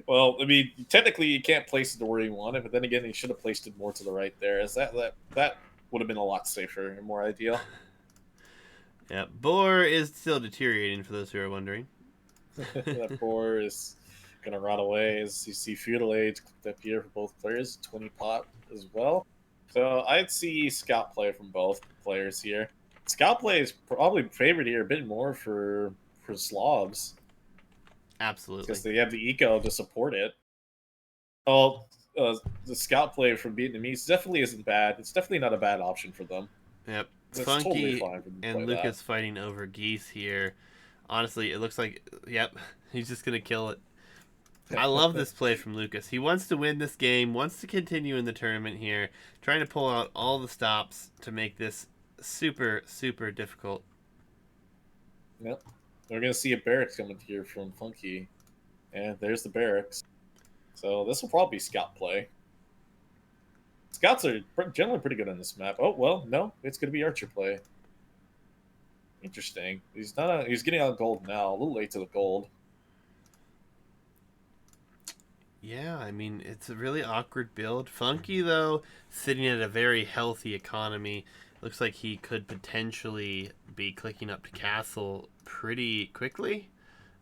Well, I mean, technically you can't place it to where you want it, but then again, he should have placed it more to the right there. As that would have been a lot safer and more ideal. Yeah, Boar is still deteriorating. For those who are wondering. That boar is gonna run away. As you see, feudal age clicked up here for both players, 20 pot as well. So I'd see scout play from both players here. Scout play is probably favored here a bit more for Slavs Absolutely. because they have the eco to support it. Oh, the scout play from Vietnamese definitely isn't bad. It's definitely not a bad option for them. Yep. It's totally Funky fine for them to play and that. Lucas fighting over geese here. Honestly, it looks like, yep, he's just going to kill it. I love this play from Lucas. He wants to win this game, wants to continue in the tournament here, trying to pull out all the stops to make this super, super difficult. Yep. We're going to see a barracks coming here from Funky. And there's the barracks. So this will probably be scout play. Scouts are generally pretty good on this map. Oh, well, no. It's going to be archer play. Interesting. He's not. He's getting out gold now. A little late to the gold. Yeah, I mean, it's a really awkward build. Funky, though, sitting at a very healthy economy. Looks like he could potentially be clicking up to castle pretty quickly.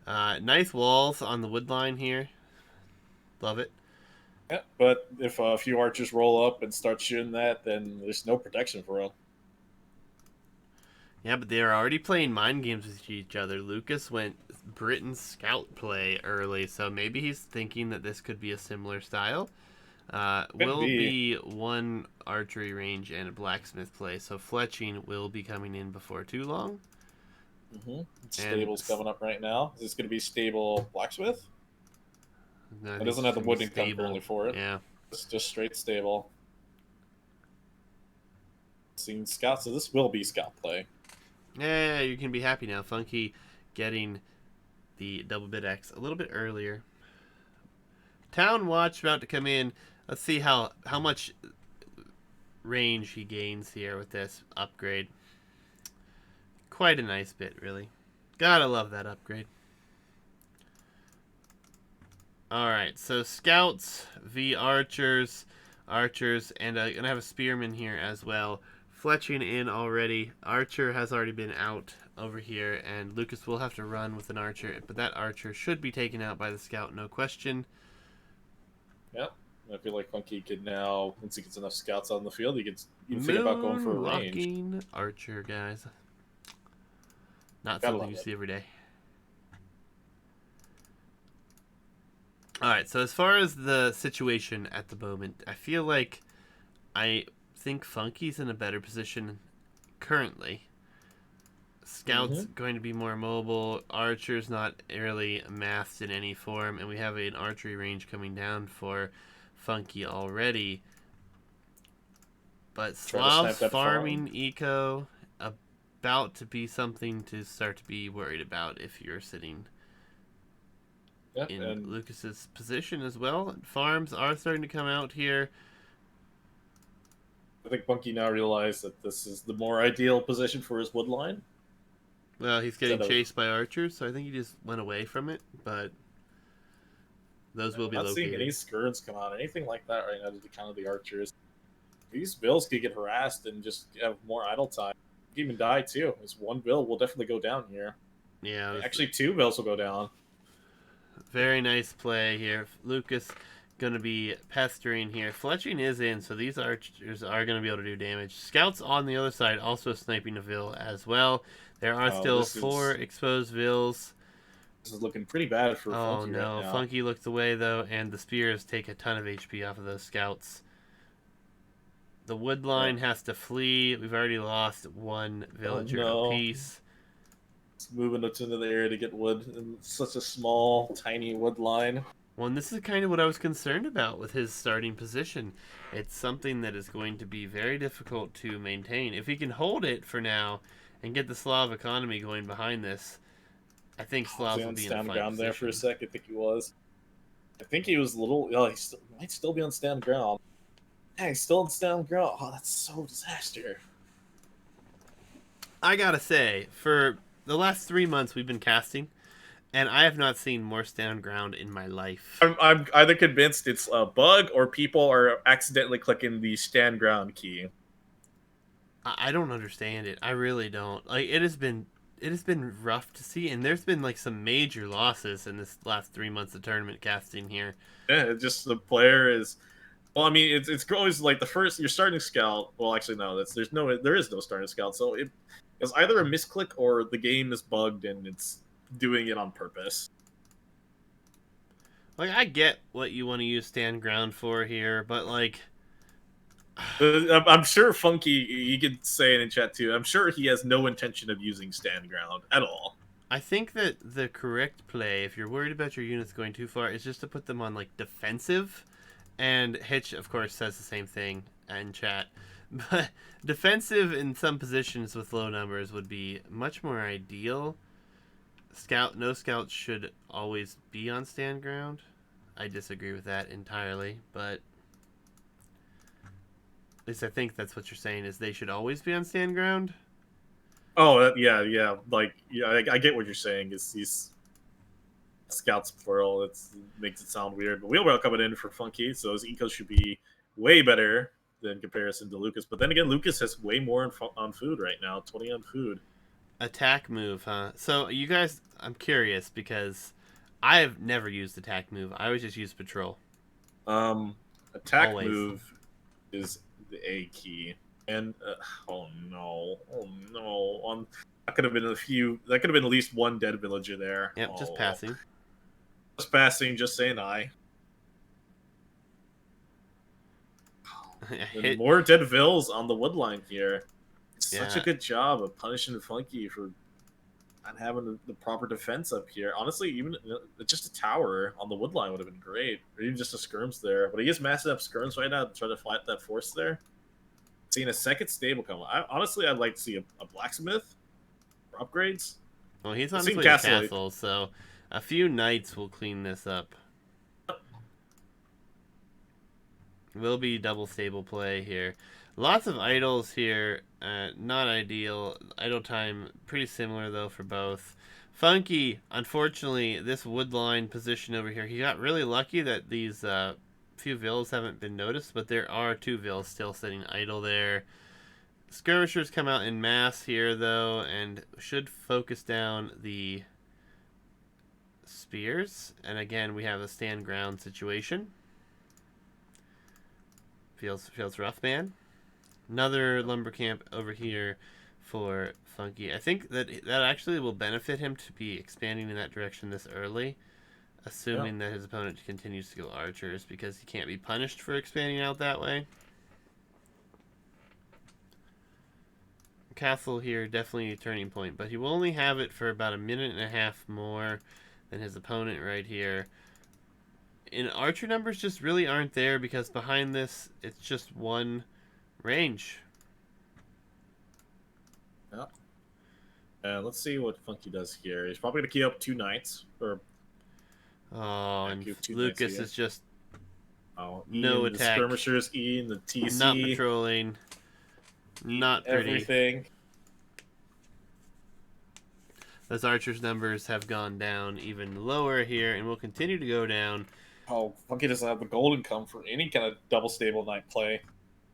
Nice walls on the wood line here. Love it. Yeah, but if a few archers roll up and start shooting that, then there's no protection for him. Yeah, but they're already playing mind games with each other. Lucas went Britain scout play early, so maybe he's thinking that this could be a similar style. Could Will be. be one archery range and a blacksmith play, so fletching will be coming in before too long. Mm-hmm. Stable's coming up right now. Is this going to be stable blacksmith? I It think doesn't it's have the gonna be wood income currently for it. Yeah. It's just straight stable. Seeing scout, so this will be scout play. Yeah, you can be happy now. Funky getting the double bit X a little bit earlier. Town Watch about to come in. Let's see how much range he gains here with this upgrade. Quite a nice bit, really. Gotta love that upgrade. Alright, so scouts v archers. Archers, and gonna have a spearman here as well. Fletching in already. Archer has already been out over here, and Lucas will have to run with an archer, but that archer should be taken out by the scout, no question. Yep. I feel like Funky could now, once he gets enough scouts out in the field, he could even think about going for a range. Moonwalking archer, guys. Not Gotta something you love it. see every day. Alright, so as far as the situation at the moment, I feel like I think Funky's in a better position currently. Scout's going to be more mobile. Archer's not really mathed in any form, and we have an archery range coming down for Funky already. But Slav's farming eco about to be something to start to be worried about if you're sitting in Lucas's position as well. Farms are starting to come out here. I think Funky now realized that this is the more ideal position for his wood line. Well, he's getting chased by archers, so I think he just went away from it, but Those will I'm be not seeing any located. skirms come out, anything like that right now to counter the archers. These bills could get harassed and just have more idle time. Even die too. This one bill will definitely go down here. Yeah, this Actually, two bills will go down. very nice play here. Lucas going to be pestering here. Fletching is in, so these archers are going to be able to do damage. Scouts on the other side also sniping a Vil as well. There are Oh, still 4 exposed Vils. this is looking pretty bad for Oh Funky right no, now. Funky looks away though, and the spears take a ton of HP off of those scouts. The wood line has to flee. We've already lost one Oh villager no. apiece. It's moving up into the area to get wood in such a small, tiny wood line. Well, and this is kind of what I was concerned about with his starting position. It's something that is going to be very difficult to maintain. If he can hold it for now and get the Slav economy going behind this, I think Was he Slavs will on be in a stand fine ground there for a position. sec? I think he was. I think he was a little. Oh, might still be on stand ground. Yeah, he's still on stand ground. Oh, that's so disaster. I gotta say, for the last 3 months we've been casting, and I have not seen more stand ground in my life. I'm either convinced it's a bug or people are accidentally clicking the stand ground key. I don't understand it. I really don't. Like it has been rough to see, and there's been like some major losses in this last 3 months of tournament casting here. Yeah, it's just the player is. Well, I mean, it's always like the first you're starting scout. Well, actually, no, there is no starting scout. So it's either a misclick or the game is bugged and it's doing it on purpose. Like I get what you want to use stand ground for here, but like I'm sure Funky, you could say it in chat too. I'm sure he has no intention of using stand ground at all. I think that the correct play, if you're worried about your units going too far, is just to put them on like defensive. And Hitch, of course, says the same thing in chat. But defensive in some positions with low numbers would be much more ideal. No scouts should always be on stand ground. I disagree with that entirely, but at least I think that's what you're saying is they should always be on stand ground. Oh, yeah. Like, yeah, I get what you're saying. Is these scouts plural? It makes it sound weird. But wheelbarrow coming in for Funky, so his eco should be way better than comparison to Lucas. But then again, Lucas has way more on food right now. 20 on food. Attack move, huh? So you guys, I'm curious because I have never used attack move. I always just use patrol. Um, attack Always. move is the A key, and oh no, that could have been a few. That could have been at least one dead villager there. Yep, just passing. Just passing. Just saying I. And more dead vills on the woodline here. Such a good job of punishing Funky for not having the proper defense up here. Honestly, even just a tower on the woodline would have been great, or even just a skirms there. But he is massing up skirms right now to try to fight that force there. Seeing a second stable come. Honestly, I'd like to see a blacksmith for upgrades. Well, he's on his way to Castle, castle, so a few knights will clean this up. Will be double stable play here. Lots of idols here. Not ideal. Idle time pretty similar though for both. Funky, unfortunately, this woodline position over here, he got really lucky that these few vills haven't been noticed, but there are 2 vills still sitting idle there. Skirmishers come out in mass here though, and should focus down the spears. And again, we have a stand ground situation. Feels rough, man. Another lumber camp over here for Funky. I think that actually will benefit him to be expanding in that direction this early, assuming that his opponent continues to go archers, because he can't be punished for expanding out that way. Castle here, definitely a turning point, but he will only have it for about a minute and a half more than his opponent right here. And archer numbers just really aren't there because behind this, it's just one range. Yeah. Let's see what Funky does here. He's probably going to key up 2 knights. And Lucas is just no attack. The skirmishers, E and the TC. Not patrolling. Not pretty. Everything. Those archers' numbers have gone down even lower here and will continue to go down Oh, Funky doesn't have the golden come for any kind of double stable knight play.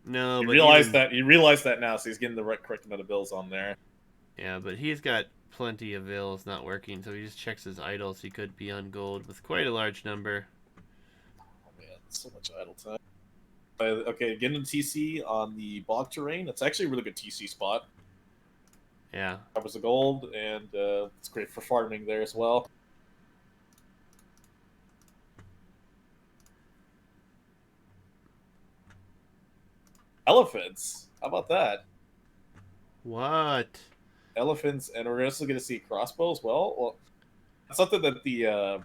No, He but realized even that. He realized that now, so he's getting the correct amount of bills on there. yeah, but he's got plenty of vills not working, so he just checks his idles. He could be on gold with quite a large number. Oh man, so much idle time. Okay, getting a TC on the bog terrain. It's actually a really good TC spot. Yeah. Covers the gold, and it's great for farming there as well. Elephants. How about that? What? Elephants, and we're also going to see crossbow as well. Well, it's something that the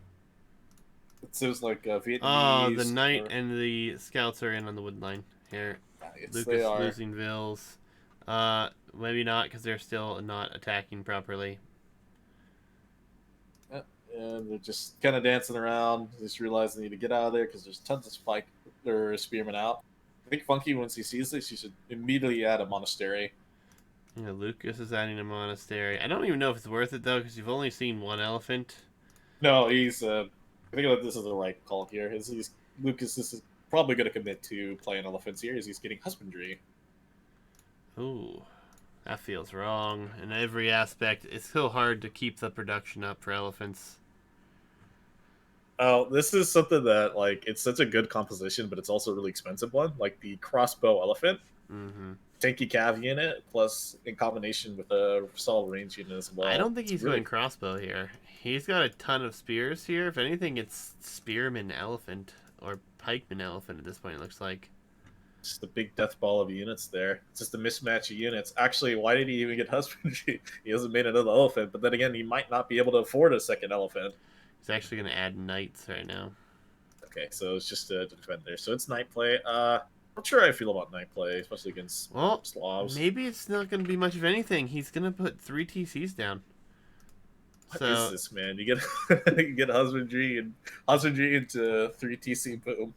it says like Oh, the Vietnamese knight or and the scouts are in on the wood line here. yes, they Lucas are. losing vills. Maybe not because they're still not attacking properly. And they're just kind of dancing around. Just realize they need to get out of there because there's tons of spike or spearmen out. I think Funky, once he sees this, he should immediately add a monastery. Yeah, Lucas is adding a monastery. I don't even know if it's worth it though, because you've only seen one elephant. No, he's. I think that this is the right call here. He's Lucas. This is probably going to commit to playing elephants here. As he's getting husbandry. Ooh, that feels wrong in every aspect. It's so hard to keep the production up for elephants. Oh, this is something that like it's such a good composition, but it's also a really expensive one. Like the crossbow elephant, Mm-hmm. tanky cav unit, plus in combination with a solid range unit as I well. don't think It's he's really going crossbow here. He's got a ton of spears here. If anything, it's spearman elephant or pikeman elephant at this point. It looks like. just a big death ball of units there. It's just a mismatch of units. Actually, why did he even get husbandry? He hasn't made another elephant, but then again, he might not be able to afford a second elephant. He's actually going to add knights right now. Okay, so it's just a defend there. So it's night play. I'm not sure how I feel about night play, especially against Well, Slavs. maybe it's not going to be much of anything. He's going to put 3 TCs down. What is So, this, man? You get you get husbandry into 3 TC boom.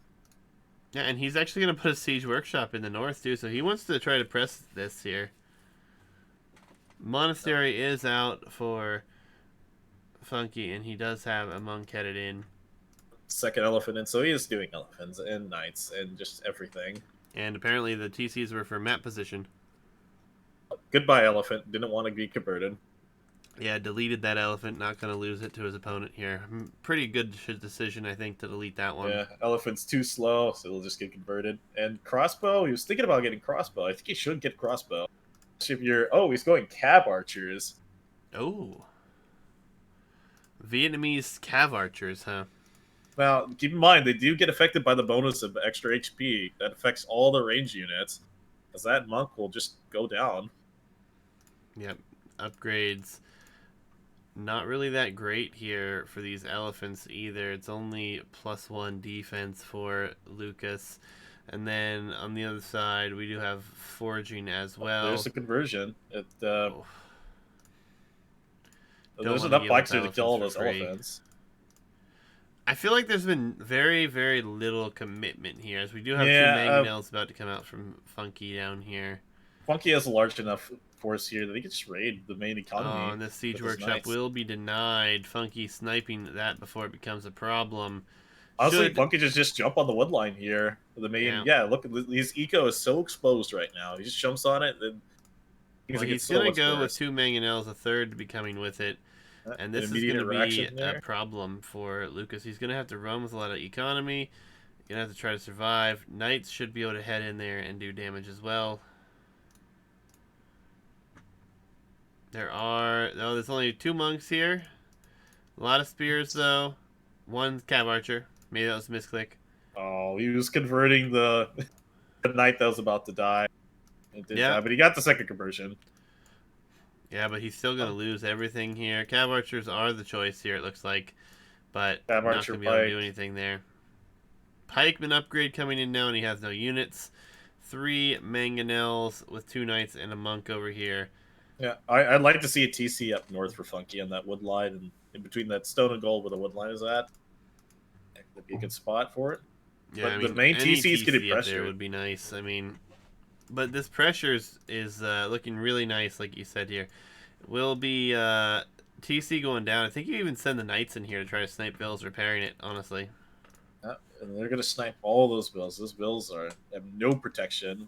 yeah, and he's actually going to put a siege workshop in the north too. So he wants to try to press this here. Monastery is out for Funky, and he does have a monk headed in. Second elephant, and so he is doing elephants and knights and just everything. And apparently the TCs were for map position. Goodbye, elephant. Didn't want to be converted. Yeah, deleted that elephant. Not going to lose it to his opponent here. Pretty good decision, I think, to delete that one. Yeah, elephant's too slow, so he'll just get converted. And crossbow, he was thinking about getting crossbow. I think he should get crossbow. If you're, oh, he's going cab archers. Oh. Vietnamese cav archers, huh? Now, keep in mind, they do get affected by the bonus of extra HP. That affects all the range units, as that monk will just go down. Yep. Upgrades. Not really that great here for these elephants either. It's only +1 defense for Lucas. And then on the other side, we do have foraging as well. There's a conversion. Oh. There's enough bikes there to kill all those elephants. I feel like there's been very, very little commitment here, as we do have two Yeah, mangonels about to come out from Funky down here. Funky has a large enough force here that he can just raid the main economy. Oh, and this siege with his workshop knights. will be denied. Funky sniping that before it becomes a problem. Honestly, Funky just jump on the wood line here. The main, yeah, look, his eco is so exposed right now. He just jumps on it. And he's going to go with 2 mangonels, a third to be coming with it. And this is going to be a problem for Lucas. He's going to have to run with a lot of economy. You're going to have to try to survive. Knights should be able to head in there and do damage as well. There's only 2 monks here. A lot of spears, though. 1 cav archer. Maybe that was a misclick. Oh, he was converting the knight that was about to die. It didn't die, but he got the second conversion. Yeah, but he's still going to lose everything here. Cav archers are the choice here, it looks like. But Cav not archer going to be able to do anything there. Pikeman upgrade coming in now, and he has no units. 3 mangonels with 2 knights and a monk over here. Yeah, I'd like to see a TC up north for Funky on that wood line, and in between that stone and gold where the wood line is at. That'd be a good spot for it. Yeah, but I mean, the main TC is getting pressure. There would be nice. I mean, but this pressure is looking really nice, like you said here. Will be TC going down. I think you even send the knights in here to try to snipe vills repairing it, honestly. And they're gonna snipe all those bills. Those bills have no protection.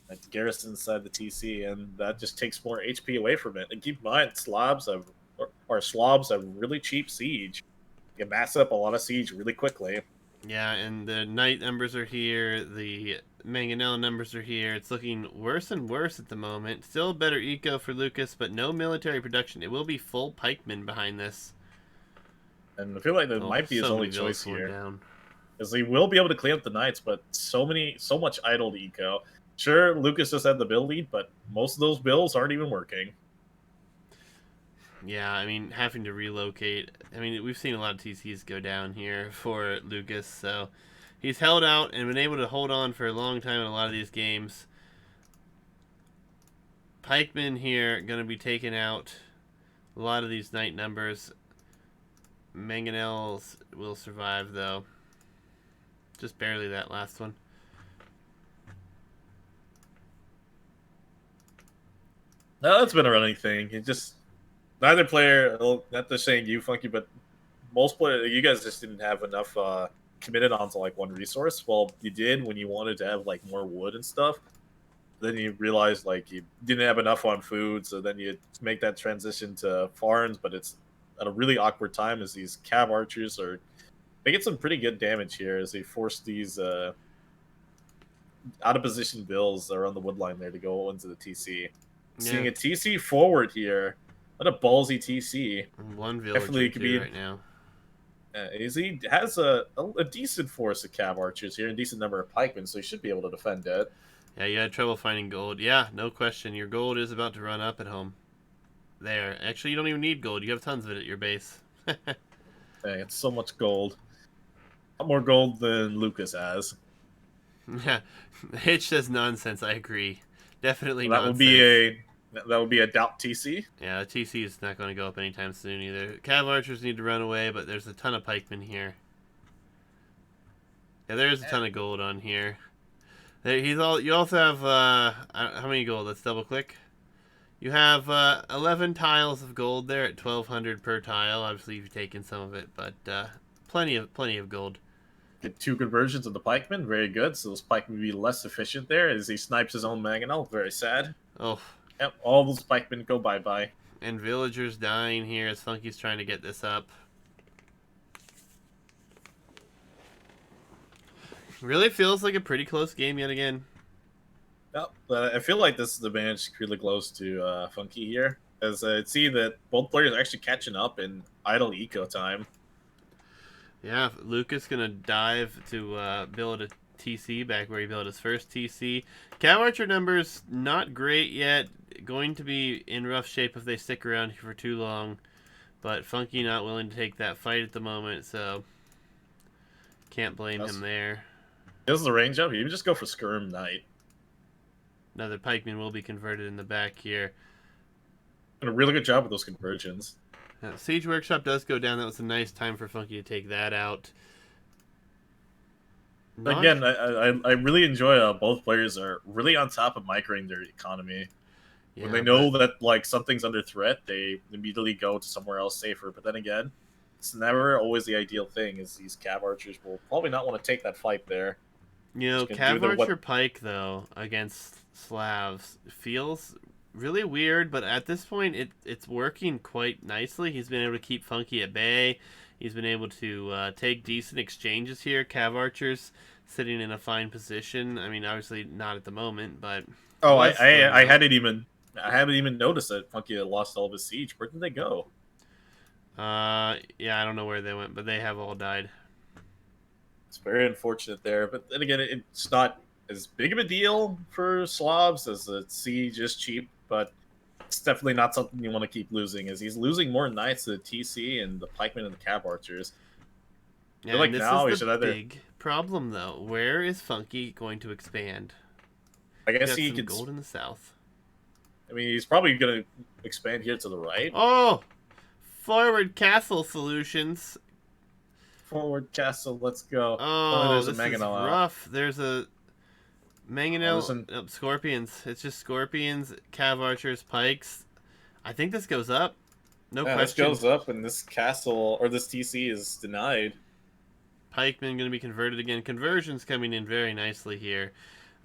Like the garrison inside the TC, and that just takes more HP away from it. And keep in mind, Slobs have really cheap siege. You can mass up a lot of siege really quickly. Yeah, and the knight numbers are here. The mangonel numbers are here. It's looking worse and worse at the moment. Still better eco for Lucas, but no military production. It will be full pikemen behind this. And I feel like that Oh, might be his so only many villas choice going here. down. Because he will be able to clean up the knights, but so much idled eco. Sure, Lucas just had the bill lead, but most of those bills aren't even working. Yeah, I mean, having to relocate. I mean, we've seen a lot of TCs go down here for Lucas, so he's held out and been able to hold on for a long time in a lot of these games. Pikemen here going to be taking out a lot of these knight numbers. Mangonels will survive, though. Just barely that last one. No, that's been a running thing. It just neither player, well, not just saying you, Funky, but most players, you guys just didn't have enough committed onto like one resource. Well, you did when you wanted to have like more wood and stuff. Then you realized like you didn't have enough on food, so then you make that transition to farms, but it's at a really awkward time as these cav archers are they get some pretty good damage here as they force these out of position bills that are on the wood line there to go into the TC. Yeah, Seeing a TC forward here, what a ballsy TC. one villager Definitely could too be. right now. He has a decent force of cav archers here, a decent number of pikemen, so he should be able to defend it. Yeah, you had trouble finding gold. Yeah, no question. Your gold is about to run up at home. There. Actually, you don't even need gold. You have tons of it at your base. Dang, it's so much gold. A lot more gold than Lucas has. Yeah, Hitch says nonsense. I agree. Definitely That will nonsense. be a doubt TC. Yeah, the TC is not going to go up anytime soon either. Cav archers need to run away, but there's a ton of pikemen here. Yeah, there's a ton of gold on here. There, he's all. You also have how many gold? Let's double click. You have 11 tiles of gold there at 1,200 per tile. Obviously, you've taken some of it, but plenty of gold. Get 2 conversions of the pikemen, very good. So those pikemen will be less efficient there as he snipes his own mangonel. Very sad. Oh, Yep, all those pikemen go bye bye. and villagers dying here as Funky's trying to get this up. Really feels like a pretty close game yet again. Yep, I feel like this is the advantage really close to Funky here, as I see that both players are actually catching up in idle eco time. Yeah, Lucas gonna dive to build a TC back where he built his first TC. Cav Archer numbers not great yet. Going to be in rough shape if they stick around here for too long. But Funky not willing to take that fight at the moment, so can't blame him there. This is the range up. You can just go for Skirm Knight. Another pikeman will be converted in the back here. Did a really good job with those conversions. Siege Workshop does go down. That was a nice time for Funky to take that out. Again, I really enjoy both players are really on top of microing their economy. Yeah, when they know that like something's under threat, they immediately go to somewhere else safer. But then again, it's never always the ideal thing. Is these cav archers will probably not want to take that fight there. You know, Cav Archer Pike though against Slavs feels really weird, but at this point it's working quite nicely. He's been able to keep Funky at bay. He's been able to take decent exchanges here. Cav Archers sitting in a fine position. I mean, obviously not at the moment, but oh, I hadn't even noticed that Funky had lost all of his siege. Where did they go? Yeah, I don't know where they went, but they have all died. It's very unfortunate there, but then again, it's not as big of a deal for Slavs as the siege is cheap, but it's definitely not something you want to keep losing, as he's losing more knights to the TC and the pikemen and the cav archers. Yeah, like this now is the big problem though. Where is Funky going to expand? I guess he could gold in the south. I mean, he's probably going to expand here to the right. Oh, forward castle solutions. Forward castle, let's go. Oh, there's this is rough. Out. There's a mangonel scorpions. It's just scorpions, cav archers, pikes. I think this goes up. No question. This goes up, and this castle or this TC is denied. pikemen going to be converted again. Conversions coming in very nicely here.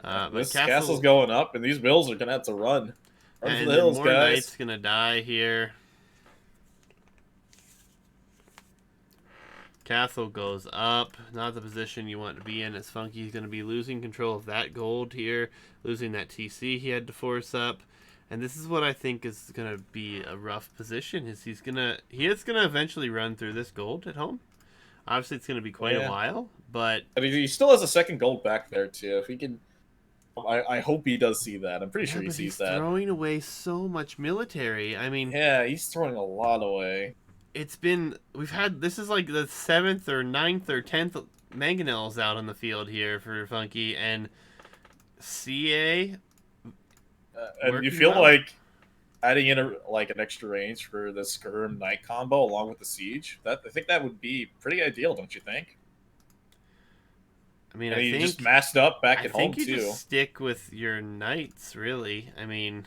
But This castle's going up, and these bills are gonna have to run. Run for the and then hills, more guys. knights going to die here. Castle goes up. Not the position you want to be in. As Funky's going to be losing control of that gold here, losing that TC he had to force up. And this is what I think is going to be a rough position. Is he is gonna eventually run through this gold at home. Obviously, it's going to be quite a Yeah, while, but I mean, he still has a second gold back there too. If he can, I hope he does see that. I'm pretty yeah, sure he but he's sees that. throwing away so much military. I mean, Yeah, he's throwing a lot away. it's been we've had this is like the 7th or 9th or 10th mangonels out on the field here for Funky, and CA And you working feel well. like adding in like an extra range for the Skirm Knight combo along with the Siege. That I think that would be pretty ideal, don't you think? I mean, And he just masked up back at home you too. just stick with your knights, really. I mean,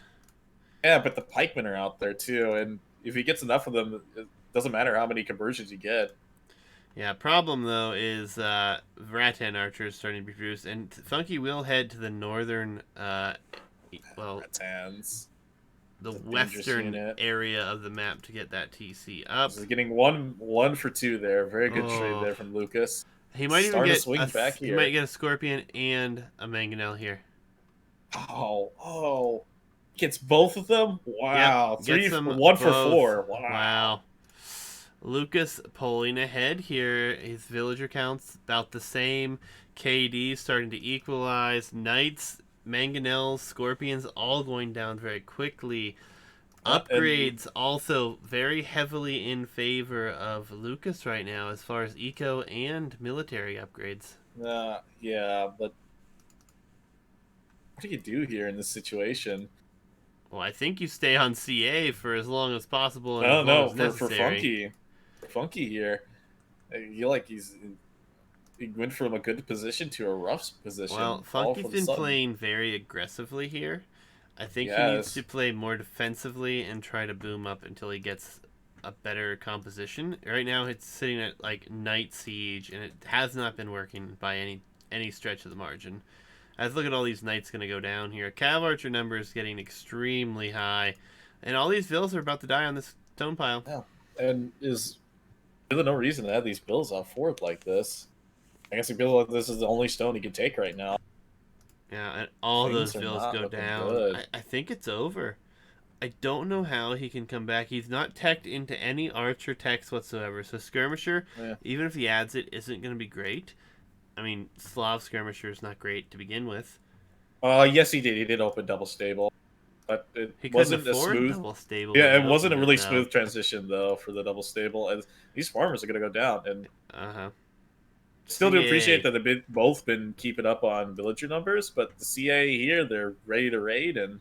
Yeah, but the pikemen are out there too, and if he gets enough of them, it doesn't matter how many conversions you get. yeah. Problem though is Vratan archers starting to be produced, and Funky will head to the northern, well, Rattans. the It's a dangerous western unit. area of the map to get that TC up. This is getting one for two there. Very good trade Oh, there from Lucas. he might even Starting to get swing back he might here. get a scorpion and a mangonel here. Oh, gets both of them. Yep, Wow, gets three, them one for both. four. Wow. Wow. Lucas pulling ahead here. His villager counts about the same. KD starting to equalize. Knights, mangonels, scorpions all going down very quickly. And Upgrades also very heavily in favor of Lucas right now as far as eco and military upgrades. yeah, but what do you do here in this situation? Well, I think you stay on CA for as long as possible and as No, long no, as for necessary. Funky here. I feel like he went from a good position to a rough Well, position all Funky's for the been sudden. playing very aggressively here. I think he needs to Yes. play more defensively and try to boom up until he gets a better composition. Right now, it's sitting at like Night Siege, and it has not been working by any stretch of the margin. As look at all these knights going to go down here. Cav Archer number is getting extremely high, and all these vills are about to die on this stone pile. Yeah. And is really no reason to have these bills out forward like this. I guess he feels like this is the only stone he can take right now. Yeah, and all those Things are vills not go looking down. good. I think it's over. I don't know how he can come back. He's not teched into any archer techs whatsoever. So skirmisher, Yeah. even if he adds it, isn't going to be great. I mean, Slav skirmisher is not great to begin with. Yes, he did. He did open double stable, but it He couldn't wasn't a afford smooth. double stable when Yeah, he it wasn't opened a it really though. smooth transition though for the double stable, and these farmers are going to go down. And Uh huh. still do appreciate CA. that they've both been keeping up on villager numbers, but the CA here they're ready to raid and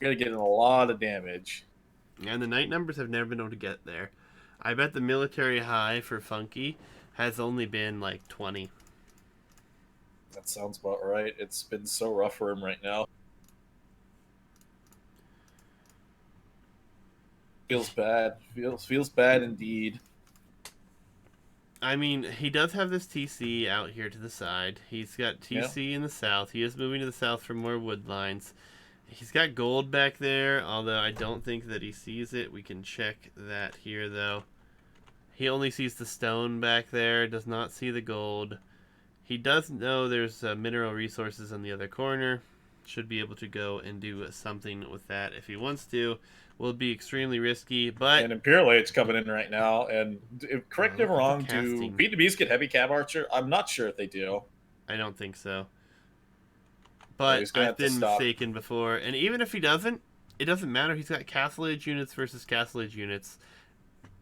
going to get in a lot of damage. And the knight numbers have never been able to get there. I bet the military high for Funky has only been like 20. That sounds about right. It's been so rough for him right now. Feels bad. Feels bad indeed. I mean, he does have this TC out here to the side. He's got Yeah. TC in the south. He is moving to the south for more wood lines. He's got gold back there, although I don't think that he sees it. We can check that here, though. He only sees the stone back there, does not see the gold. He does know there's mineral resources in the other corner. Should be able to go and do something with that if he wants to. Will be extremely risky, but And Imperial Aid's coming in right now. And if, correct me if I'm look at the wrong, do casting. B2Bs get heavy cab archer? I'm not sure if they do. I don't think so. So But he's gonna I've have to been stop. mistaken before, and even if he doesn't, it doesn't matter. He's got castle age units versus castle age units,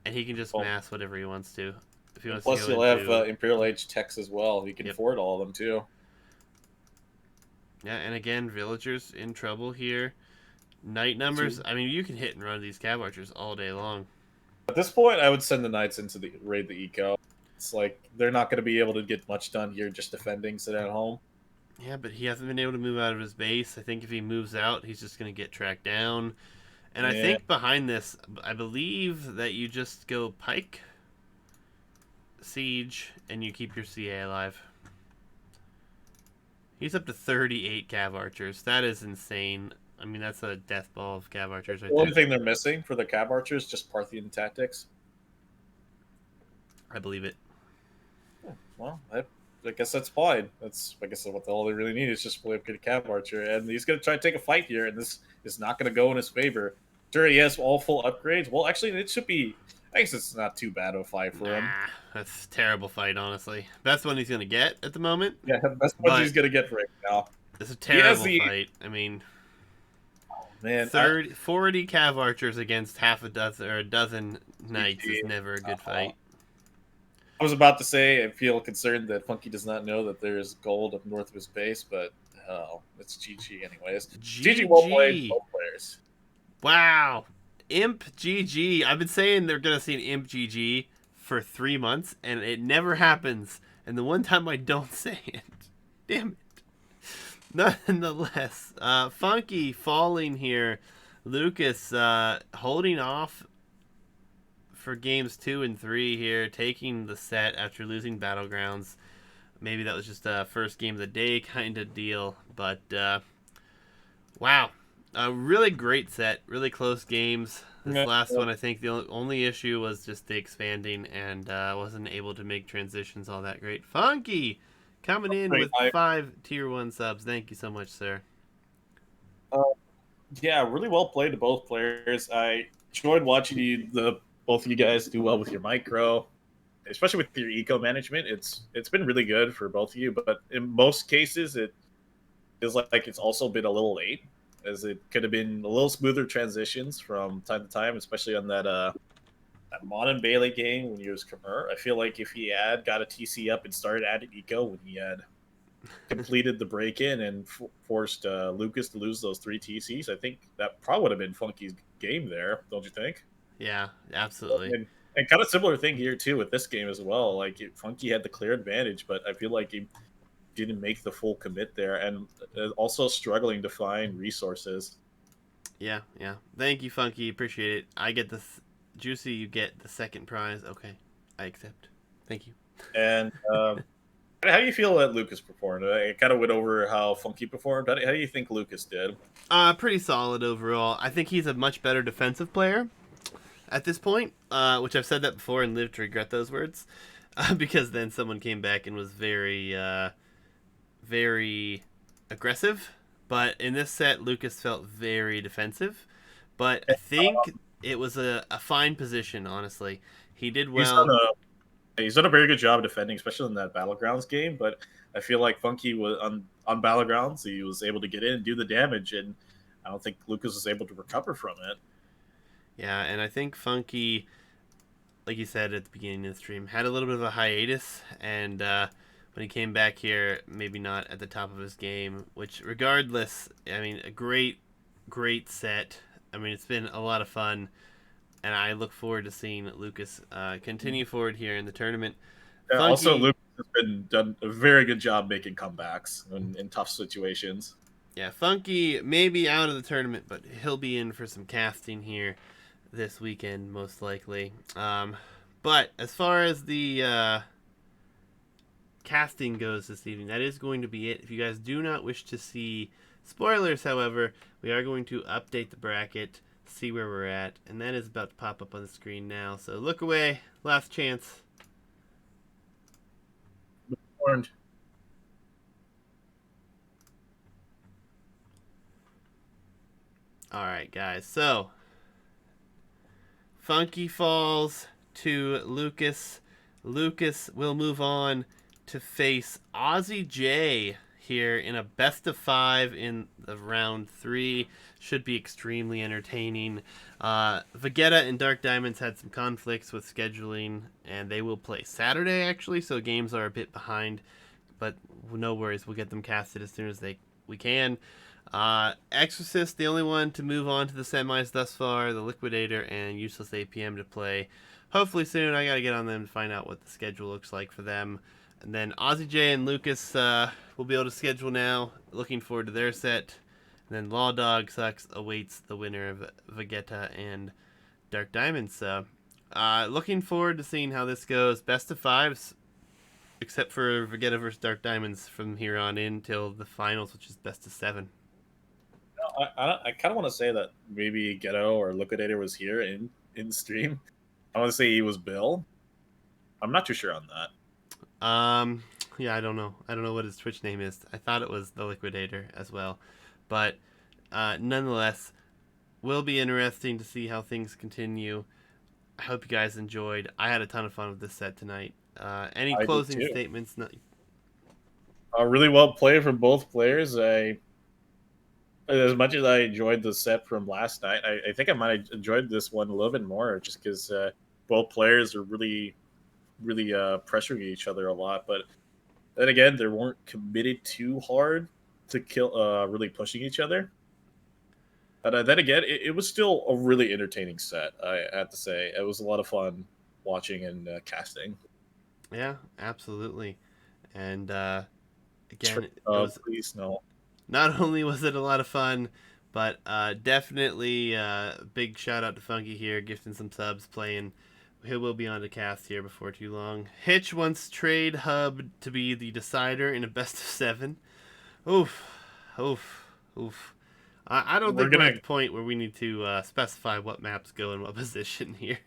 and he can just Well, mass whatever he wants to. If he wants to plus, go you'll have into Imperial Age techs as well. You can yep, afford all of them too. yeah, and again, villagers in trouble here. Night numbers. I mean, you can hit and run these cab archers all day long. At this point, I would send the knights into the raid the eco. It's like they're not going to be able to get much done here just defending, sitting at home. Yeah, but he hasn't been able to move out of his base. I think if he moves out, he's just going to get tracked down. And I Yeah, think behind this, I believe that you just go pike. siege, and you keep your CA alive. He's up to 38 Cav Archers. That is insane. I mean, that's a death ball of Cav Archers right The only there. thing they're missing for the Cab Archers is just Parthian tactics. I believe it. Well, I guess that's fine. That's I guess what all they really need is just play up a Cab Archer, and he's going to try to take a fight here, and this is not going to go in his favor. Sure, he has all full upgrades. Well, actually, it should be. I guess it's not too bad of a fight for him. Nah, that's a terrible fight, honestly. Best one he's gonna get at the moment. Yeah, that's what But he's going to get right now. it's a He has terrible fight. I mean, man. 40 Cav Archers against half a dozen or a dozen knights is never a good fight. I was about to say I feel concerned that Funky does not know that there is gold up north of his base, but hell, it's GG anyways. GG well played, both players. Wow. Imp GG. I've been saying they're going to see an Imp GG for 3 months, and it never happens. And the one time I don't say it, damn it. Nonetheless, Funky falling here. Lucas holding off for games 2 and 3 here, taking the set after losing Battlegrounds. Maybe that was just a first game of the day kind of deal, but wow. A really great set, really close games. This last one, I think the only issue was just the expanding, and wasn't able to make transitions all that great. Funky coming in with 5 tier 1 subs. Thank you so much, sir. Yeah, really well played to both players. I enjoyed watching both of you guys do well with your micro, especially with your eco management. It's been really good for both of you, but in most cases, it feels like it's also been a little late, as it could have been a little smoother transitions from time to time, especially on that Mon and Bailey game when he was Khmer. I feel like if he had got a TC up and started adding eco when he had completed the break-in and forced Lucas to lose those 3 TCs, I think that probably would have been Funky's game there, don't you think? Yeah, absolutely. And kind of similar thing here too with this game as well. Like Funky had the clear advantage, but I feel like he didn't make the full commit there, and also struggling to find resources. Yeah. Thank you, Funky. Appreciate it. I get this Juicy. You get the second prize. Okay, I accept. Thank you. And how do you feel that Lucas performed? I kind of went over how Funky performed. How do you think Lucas did? Pretty solid overall. I think he's a much better defensive player at this point, which I've said that before and lived to regret those words, because then someone came back and was very, very aggressive. But in this set, Lucas felt very defensive. But I think it was a fine position, honestly. He did well. He's done a very good job defending, especially in that Battlegrounds game. But I feel like Funky was on Battlegrounds. He was able to get in and do the damage, and I don't think Lucas was able to recover from it. Yeah, and I think Funky, like you said at the beginning of the stream, had a little bit of a hiatus, and when he came back here, maybe not at the top of his game, which regardless, I mean, a great set. I mean, it's been a lot of fun, and I look forward to seeing Lucas continue forward here in the tournament. Yeah, also, Lucas has done a very good job making comebacks in tough situations. Yeah, Funky may be out of the tournament, but he'll be in for some casting here this weekend, most likely. But as far as the casting goes this evening, that is going to be it. If you guys do not wish to see spoilers, however, we are going to update the bracket, see where we're at, and that is about to pop up on the screen now. So look away, last chance. Orange. All right, guys. So Funky falls to Lucas. Lucas will move on to face Aussie J here in a best of 5 in the round 3. Should be extremely entertaining. Vegeta and Dark Diamonds had some conflicts with scheduling, and they will play Saturday actually, so games are a bit behind, but no worries, we'll get them casted as soon as we can. Exorcist, the only one to move on to the semis thus far. The Liquidator and Useless APM to play hopefully soon. I gotta get on them to find out what the schedule looks like for them. And then Aussie J and Lucas will be able to schedule now. Looking forward to their set. And then Law Dog Sucks awaits the winner of Vegeta and Dark Diamonds. Looking forward to seeing how this goes. Best of fives, except for Vegeta versus Dark Diamonds from here on in till the finals, which is best of seven. I kind of want to say that maybe Ghetto or Liquidator was here in stream. I want to say he was Bill. I'm not too sure on that. Um, yeah, I don't know. I don't know what his Twitch name is. I thought it was the Liquidator as well, but nonetheless, will be interesting to see how things continue. I hope you guys enjoyed. I had a ton of fun with this set tonight. Any I did closing too. statements? No, Really well played from both players. As much as I enjoyed the set from last night, I think I might have enjoyed this one a little bit more, just because both players are really pressuring each other a lot. But then again, they weren't committed too hard to kill, really pushing each other. But then again, it was still a really entertaining set. I have to say, it was a lot of fun watching and casting. yeah, absolutely. And again, it was Please no. not only was it a lot of fun, but definitely big shout out to Funky here, gifting some subs, playing. He will be on the cast here before too long. Hitch wants Trade Hub to be the decider in a best of seven. Oof, oof, oof. I don't We're think we're gonna at the point where we need to specify what maps go in what position here.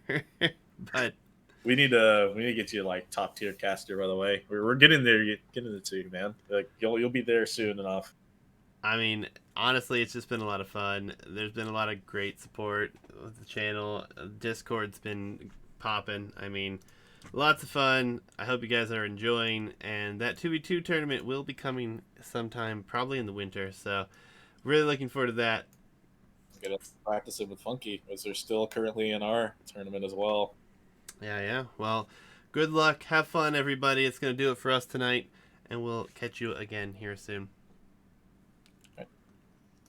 But we need to get you like top tier caster. By the way, we're getting there, getting it to you, man. Like you'll be there soon enough. I mean, honestly, it's just been a lot of fun. There's been a lot of great support with the channel. Discord's been popping. I mean, lots of fun. I hope you guys are enjoying. And that 2v2 tournament will be coming sometime, probably in the winter. So, really looking forward to that. Get us practicing with Funky, as they're still currently in our tournament as well. Yeah, yeah. Well, good luck. Have fun, everybody. It's going to do it for us tonight. And we'll catch you again here soon.